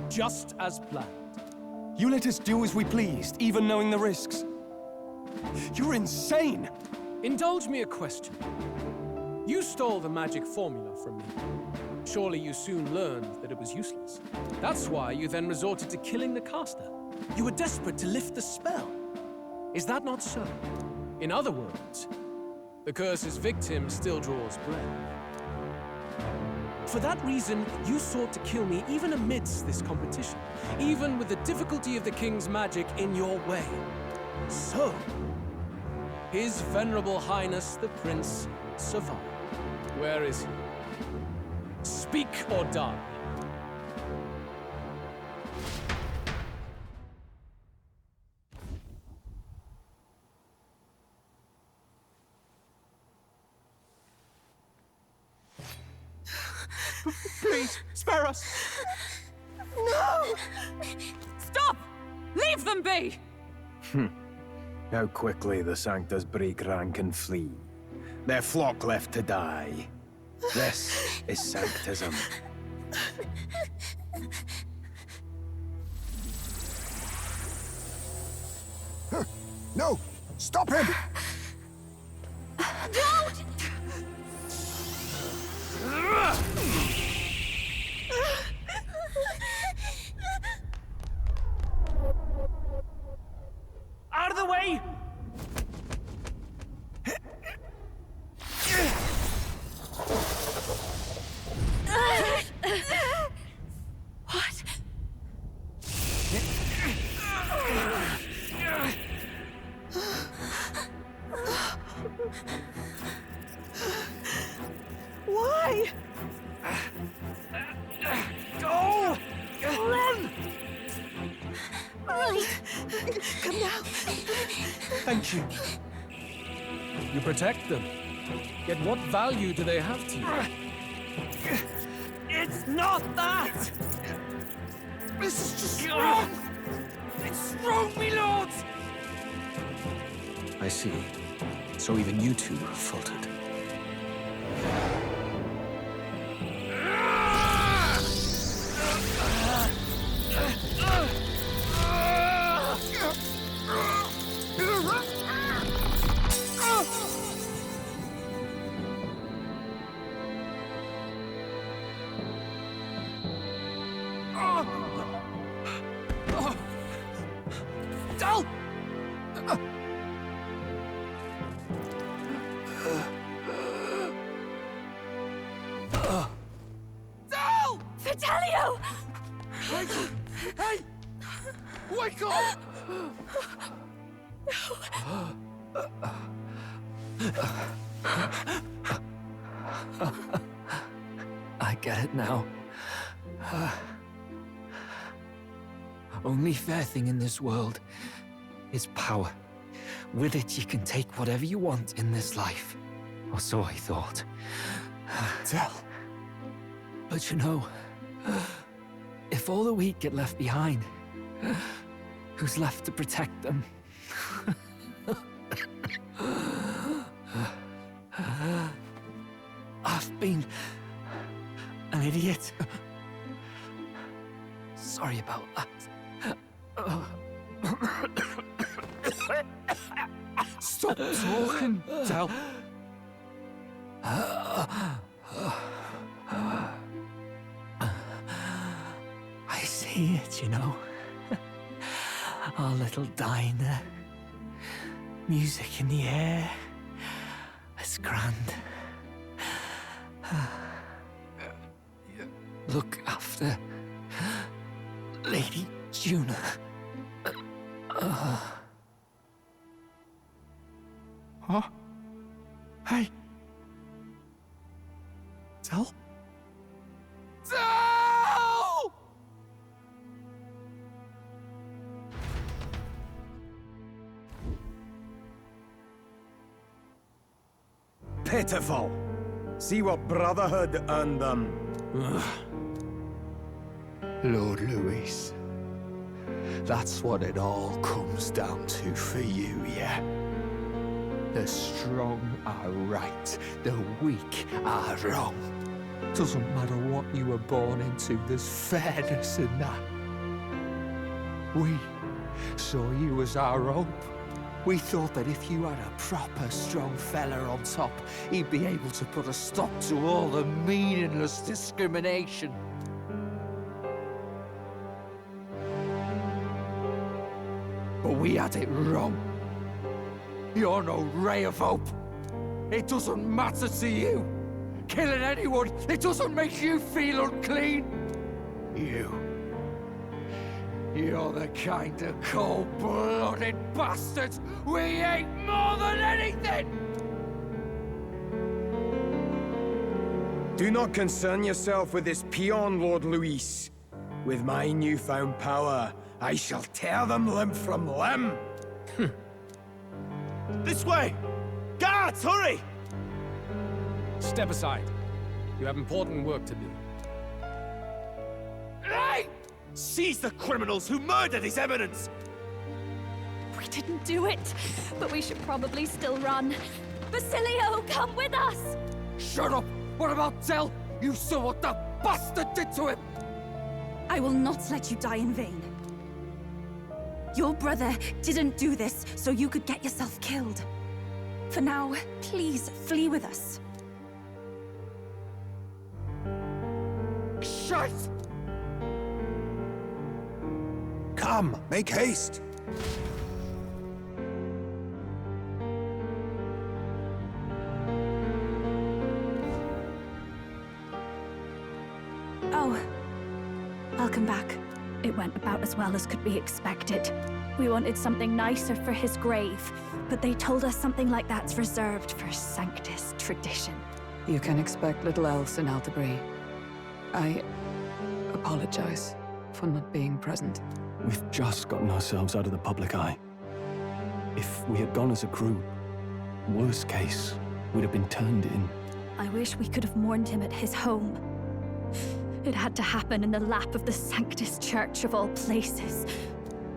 Speaker 9: just as planned.
Speaker 10: You let us do as we pleased, even knowing the risks. You're insane!
Speaker 9: Indulge me a question. You stole the magic formula from me. Surely you soon learned that it was useless. That's why you then resorted to killing the caster. You were desperate to lift the spell. Is that not so? In other words, the curse's victim still draws breath. For that reason, you sought to kill me even amidst this competition, even with the difficulty of the king's magic in your way. So, His Venerable Highness the Prince survived. Where is he? Speak or die.
Speaker 10: Please, spare us!
Speaker 5: No! Stop! Leave them be!
Speaker 7: How quickly the Sanctus break rank and flee. Their flock left to die. This is Sanctism.
Speaker 8: No! Stop him!
Speaker 3: Don't!
Speaker 9: Out of the way!
Speaker 3: What?
Speaker 5: Why?
Speaker 9: Go! Run!
Speaker 3: Right.
Speaker 5: Come now.
Speaker 9: Thank you. You protect them. Yet what value do they have to you?
Speaker 2: It's not that! This is just wrong! It's wrong, me lords!
Speaker 1: I see. So even you two have faltered.
Speaker 2: Dal! Dal!
Speaker 3: Fidelio!
Speaker 2: Hey! Wake up!
Speaker 4: I get it now. Only fair thing in this world is power. With it, you can take whatever you want in this life. Or so I thought.
Speaker 12: Tell.
Speaker 4: But you know, if all the weak get left behind, who's left to protect them? I've been an idiot. Sorry about that.
Speaker 12: Stop talking, Del.
Speaker 4: I see it, you know. Our little diner. Music in the air. It's grand. Look after Lady Juna.
Speaker 12: Huh? Hey. Del? Del!
Speaker 11: Pitiful. See what Brotherhood earned them.
Speaker 12: Lord Louis. That's what it all comes down to for you, yeah? The strong are right, the weak are wrong. Doesn't matter what you were born into, there's fairness in that. We saw you as our hope. We thought that if you had a proper strong fella on top, he'd be able to put a stop to all the meaningless discrimination. But we had it wrong. You're no ray of hope. It doesn't matter to you. Killing anyone, it doesn't make you feel unclean. You're the kind of cold-blooded bastards we hate more than anything!
Speaker 11: Do not concern yourself with this peon, Lord Louis. With my newfound power, I shall tear them limb from limb.
Speaker 15: This way! Guards, hurry!
Speaker 9: Step aside. You have important work to do.
Speaker 15: Hey! Seize the criminals who murdered His Eminence!
Speaker 16: We didn't do it, but we should probably still run. Basilio, come with us!
Speaker 12: Shut up! What about Del? You saw what the bastard did to him!
Speaker 6: I will not let you die in vain. Your brother didn't do this so you could get yourself killed. For now, please flee with us.
Speaker 12: Shit!
Speaker 8: Come, make haste!
Speaker 6: Oh, welcome back.
Speaker 16: It went about as well as could be expected. We wanted something nicer for his grave, but they told us something like that's reserved for Sanctus tradition.
Speaker 5: You can expect little else in Altabury. I apologize for not being present.
Speaker 10: We've just gotten ourselves out of the public eye. If we had gone as a group, worst case, we'd have been turned in.
Speaker 16: I wish we could have mourned him at his home. It had to happen in the lap of the Sanctus Church of all places.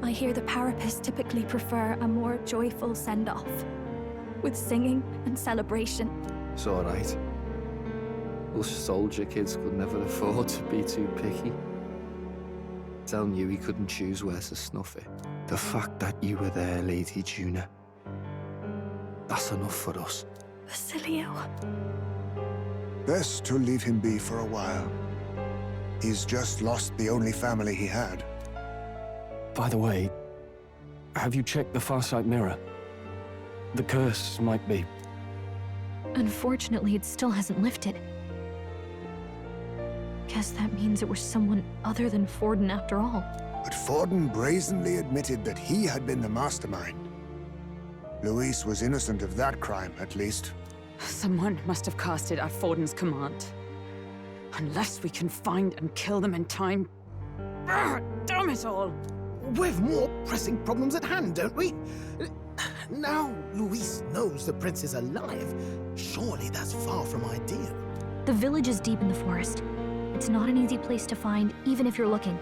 Speaker 16: I hear the Parapists typically prefer a more joyful send-off, with singing and celebration.
Speaker 12: It's all right. Us soldier kids could never afford to be too picky. Telling you he couldn't choose where to snuff it. The fact that you were there, Lady Juna, that's enough for us.
Speaker 16: Basilio.
Speaker 8: Best to leave him be for a while. He's just lost the only family he had.
Speaker 10: By the way, have you checked the Farsight mirror? The curse might be...
Speaker 14: Unfortunately, it still hasn't lifted. Guess that means it was someone other than Forden after all.
Speaker 8: But Forden brazenly admitted that he had been the mastermind. Luis was innocent of that crime, at least.
Speaker 5: Someone must have cast it at Forden's command. Unless we can find and kill them in time. Damn it all!
Speaker 12: We've more pressing problems at hand, don't we? Now Luis knows the prince is alive. Surely that's far from ideal.
Speaker 14: The village is deep in the forest. It's not an easy place to find, even if you're looking.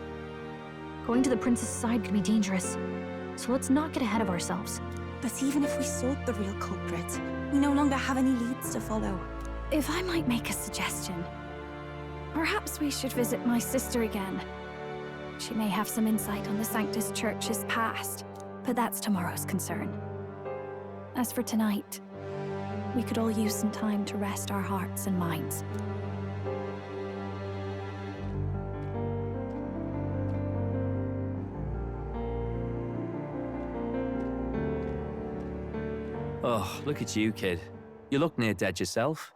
Speaker 14: Going to the prince's side could be dangerous. So let's not get ahead of ourselves.
Speaker 6: But even if we sought the real culprit, we no longer have any leads to follow.
Speaker 16: If I might make a suggestion, perhaps we should visit my sister again. She may have some insight on the Sanctus Church's past, but that's tomorrow's concern. As for tonight, we could all use some time to rest our hearts and minds.
Speaker 4: Oh, look at you, kid. You look near dead yourself.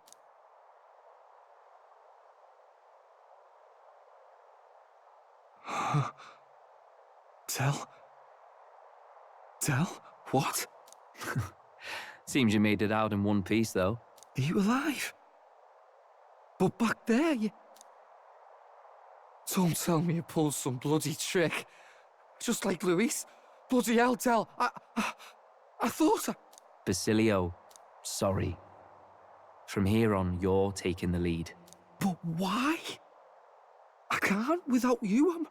Speaker 12: Tell? What?
Speaker 4: Seems you made it out in one piece, though.
Speaker 12: Are you alive? But back there, you... Don't tell me you pulled some bloody trick. Just like Luis. Bloody hell, Tell. I thought I...
Speaker 4: Basilio, sorry. From here on, you're taking the lead.
Speaker 12: But why? I can't without you.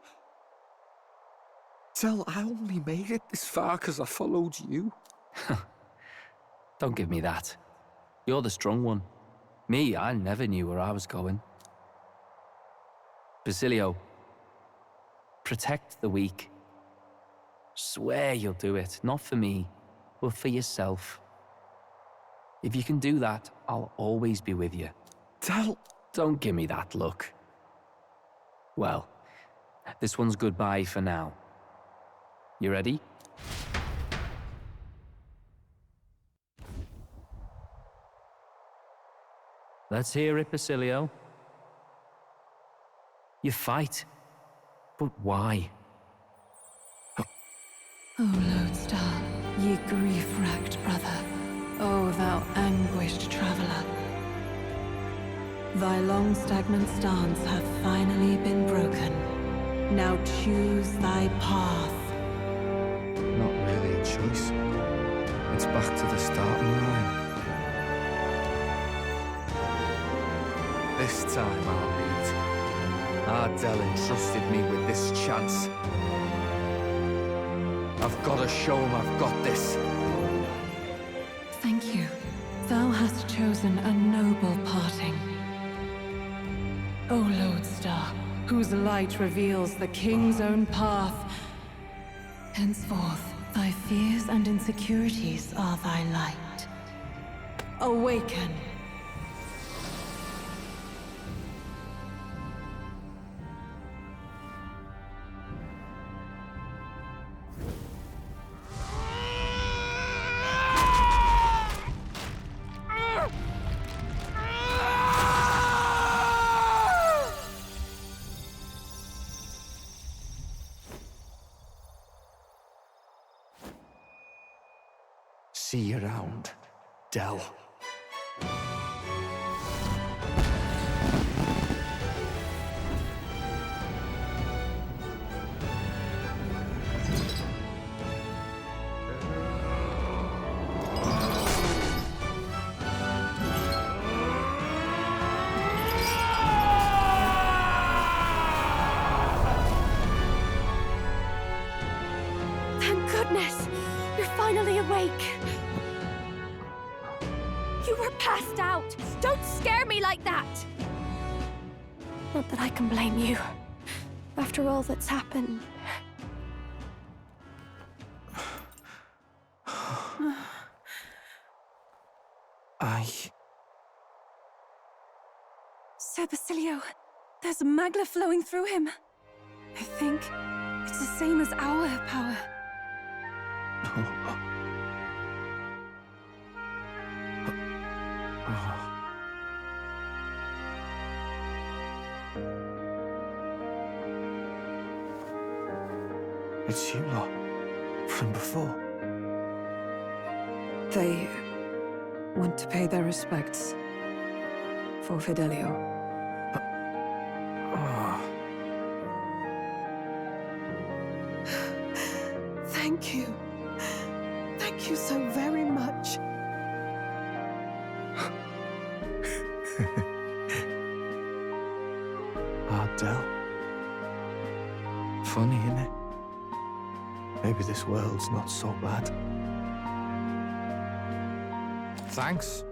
Speaker 12: Tell, I only made it this far because I followed you.
Speaker 4: Don't give me that. You're the strong one. Me, I never knew where I was going. Basilio, protect the weak. Swear you'll do it, not for me, but for yourself. If you can do that, I'll always be with you.
Speaker 12: Tell...
Speaker 4: Don't give me that look. Well, this one's goodbye for now. You ready? Let's hear it, Basilio. You fight, but why?
Speaker 17: O Lodestar, ye grief-racked brother, O thou anguished traveler. Thy long stagnant stance hath finally been broken. Now choose thy path.
Speaker 12: Not really a choice. It's back to the starting line. This time I'll lead. Ardell entrusted me with this chance. I've got to show him I've got this.
Speaker 17: Thank you. Thou hast chosen a noble parting. O Lodestar, whose light reveals the king's own path. Henceforth, thy fears and insecurities are thy light. Awaken.
Speaker 12: See you around, Dell.
Speaker 16: Thank goodness! You're finally awake! You were passed out! Don't scare me like that! Not that I can blame you. After all that's happened.
Speaker 6: Sir Basilio, there's magla flowing through him. I think it's the same as our power.
Speaker 12: It's you lot, from before.
Speaker 5: They want to pay their respects for Fidelio.
Speaker 20: Thank you. Thank you so very much.
Speaker 11: Ardell. Funny, isn't it? Maybe this world's not so bad.
Speaker 12: Thanks.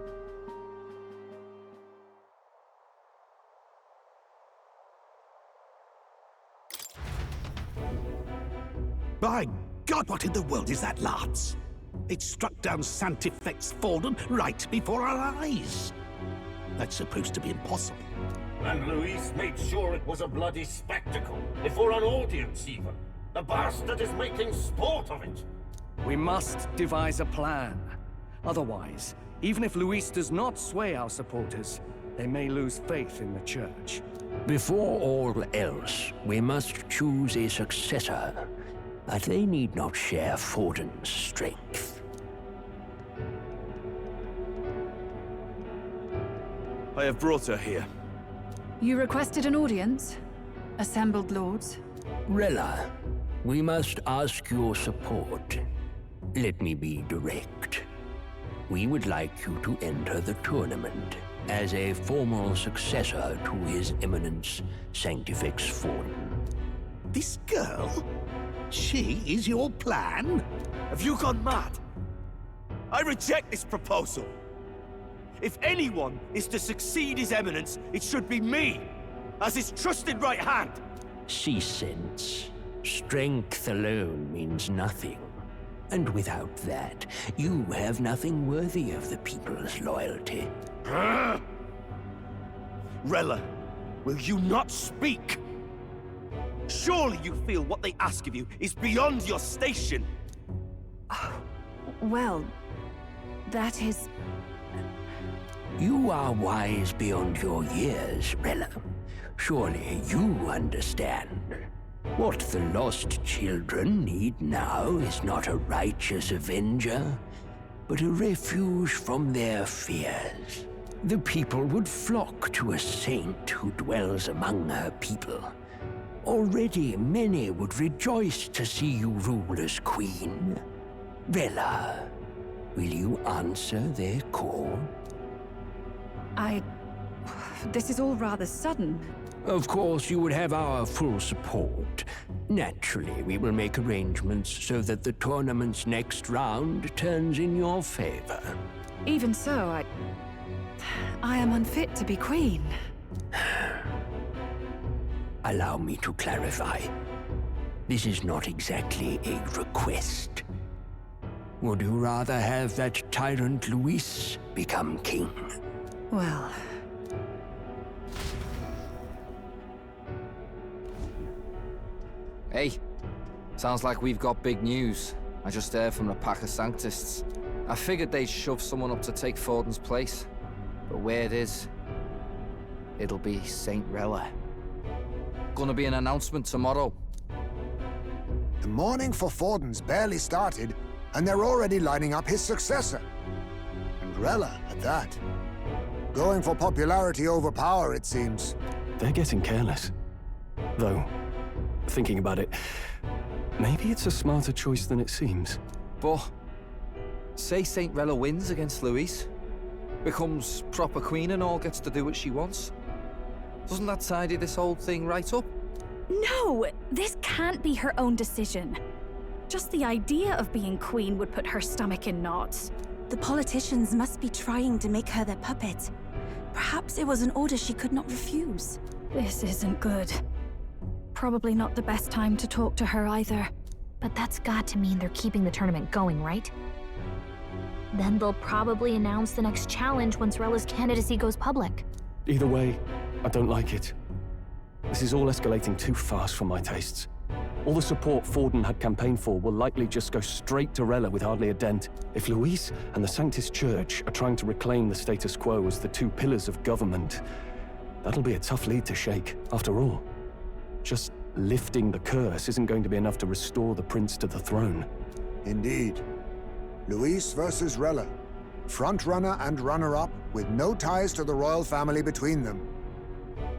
Speaker 21: By God, what in the world is that, lads? It struck down Sanctifex Forden right before our eyes. That's supposed to be impossible.
Speaker 23: And Luis made sure it was a bloody spectacle, before an audience even. The bastard is making sport of it.
Speaker 10: We must devise a plan. Otherwise, even if Luis does not sway our supporters, they may lose faith in the Church.
Speaker 1: Before all else, we must choose a successor. But they need not share Forden's strength.
Speaker 13: I have brought her here.
Speaker 5: You requested an audience? Assembled lords?
Speaker 1: Rella, we must ask your support. Let me be direct. We would like you to enter the tournament as a formal successor to His Eminence Sanctifex Forden.
Speaker 21: This girl? She is your plan?
Speaker 15: Have you gone mad? I reject this proposal. If anyone is to succeed His Eminence, it should be me, as his trusted right hand.
Speaker 1: See sense. Strength alone means nothing. And without that, you have nothing worthy of the people's loyalty.
Speaker 15: Rella, will you not speak? Surely you feel what they ask of you is beyond your station.
Speaker 5: Well, that is...
Speaker 1: You are wise beyond your years, Rella. Surely you understand. What the lost children need now is not a righteous avenger, but a refuge from their fears. The people would flock to a saint who dwells among her people. Already many would rejoice to see you rule as queen. Rella, will you answer their call?
Speaker 5: This is all rather sudden.
Speaker 1: Of course, you would have our full support. Naturally, we will make arrangements so that the tournament's next round turns in your favor.
Speaker 5: Even so, I am unfit to be queen.
Speaker 1: Allow me to clarify. This is not exactly a request. Would you rather have that tyrant Luis become king?
Speaker 5: Well...
Speaker 12: Hey, sounds like we've got big news. I just heard from the pack of Sanctists. I figured they'd shove someone up to take Forden's place. But where it is, it'll be Saint Rella. Gonna be an announcement tomorrow.
Speaker 8: The mourning for Forden's barely started, and they're already lining up his successor. And Rella, at that. Going for popularity over power, it seems.
Speaker 10: They're getting careless. Though, thinking about it, maybe it's a smarter choice than it seems.
Speaker 12: But, say Saint Rella wins against Luis, becomes proper queen and all gets to do what she wants. Doesn't that tidy this whole thing right up?
Speaker 16: No! This can't be her own decision. Just the idea of being queen would put her stomach in knots.
Speaker 6: The politicians must be trying to make her their puppet. Perhaps it was an order she could not refuse.
Speaker 16: This isn't good. Probably not the best time to talk to her either.
Speaker 14: But that's got to mean they're keeping the tournament going, right? Then they'll probably announce the next challenge once Rella's candidacy goes public.
Speaker 10: Either way, I don't like it. This is all escalating too fast for my tastes. All the support Forden had campaigned for will likely just go straight to Rella with hardly a dent. If Luis and the Sanctist Church are trying to reclaim the status quo as the two pillars of government, that'll be a tough lead to shake. After all, just lifting the curse isn't going to be enough to restore the prince to the throne.
Speaker 8: Indeed. Luis versus Rella. Front-runner and runner-up with no ties to the royal family between them.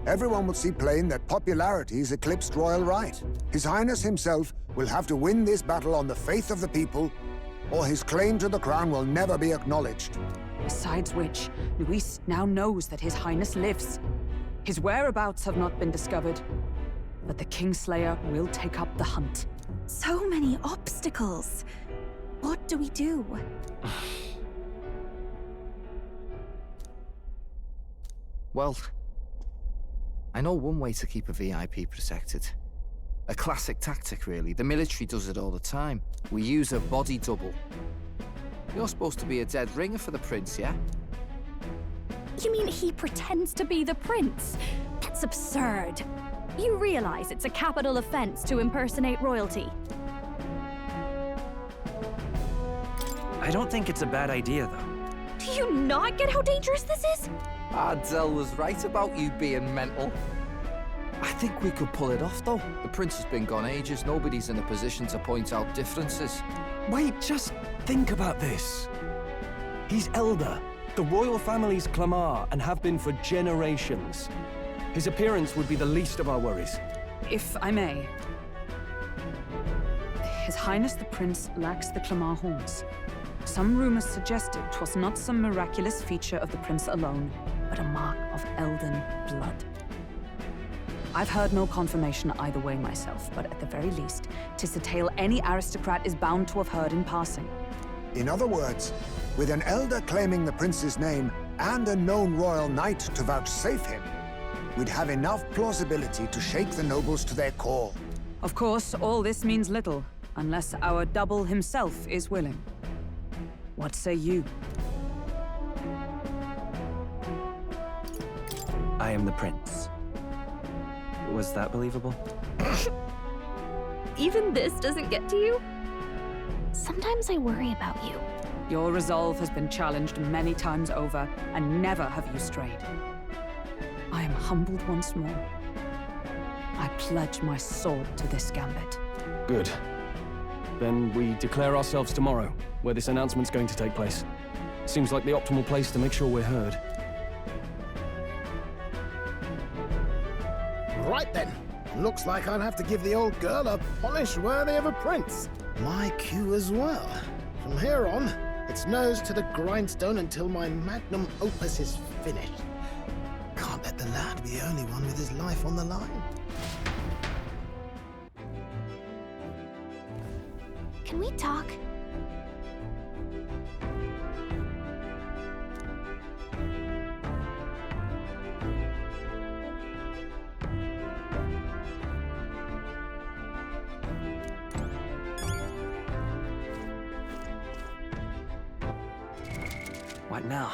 Speaker 8: Everyone will see plain that popularity's eclipsed royal right. His Highness himself will have to win this battle on the faith of the people, or his claim to the crown will never be acknowledged.
Speaker 5: Besides which, Luis now knows that His Highness lives. His whereabouts have not been discovered, but the Kingslayer will take up the hunt.
Speaker 6: So many obstacles. What do we do?
Speaker 12: Well, I know one way to keep a VIP protected. A classic tactic, really. The military does it all the time. We use a body double. You're supposed to be a dead ringer for the prince, yeah?
Speaker 16: You mean he pretends to be the prince? That's absurd. You realize it's a capital offense to impersonate royalty?
Speaker 4: I don't think it's a bad idea, though.
Speaker 16: Do you not get how dangerous this is?
Speaker 12: Ardell was right about you being mental. I think we could pull it off, though. The prince has been gone ages. Nobody's in a position to point out differences.
Speaker 10: Wait, just think about this. He's elder. The royal family's Clamar and have been for generations. His appearance would be the least of our worries.
Speaker 5: If I may. His Highness the Prince lacks the Clamar horns. Some rumors suggested 'twas not some miraculous feature of the prince alone, but a mark of elden blood. I've heard no confirmation either way myself, but at the very least, 'tis a tale any aristocrat is bound to have heard in passing.
Speaker 8: In other words, with an elder claiming the prince's name and a known royal knight to vouchsafe him, we'd have enough plausibility to shake the nobles to their core.
Speaker 5: Of course, all this means little, unless our double himself is willing. What say you?
Speaker 4: I am the prince. Was that believable?
Speaker 14: Even this doesn't get to you? Sometimes I worry about you.
Speaker 5: Your resolve has been challenged many times over, and never have you strayed. I am humbled once more. I pledge my sword to this gambit.
Speaker 10: Good. Then we declare ourselves tomorrow, where this announcement's going to take place. Seems like the optimal place to make sure we're heard.
Speaker 18: Right then. Looks like I'll have to give the old girl a polish worthy of a prince. My cue as well. From here on, it's nose to the grindstone until my magnum opus is finished. Can't let the lad be the only one with his life on the line.
Speaker 14: Can we talk?
Speaker 4: What now?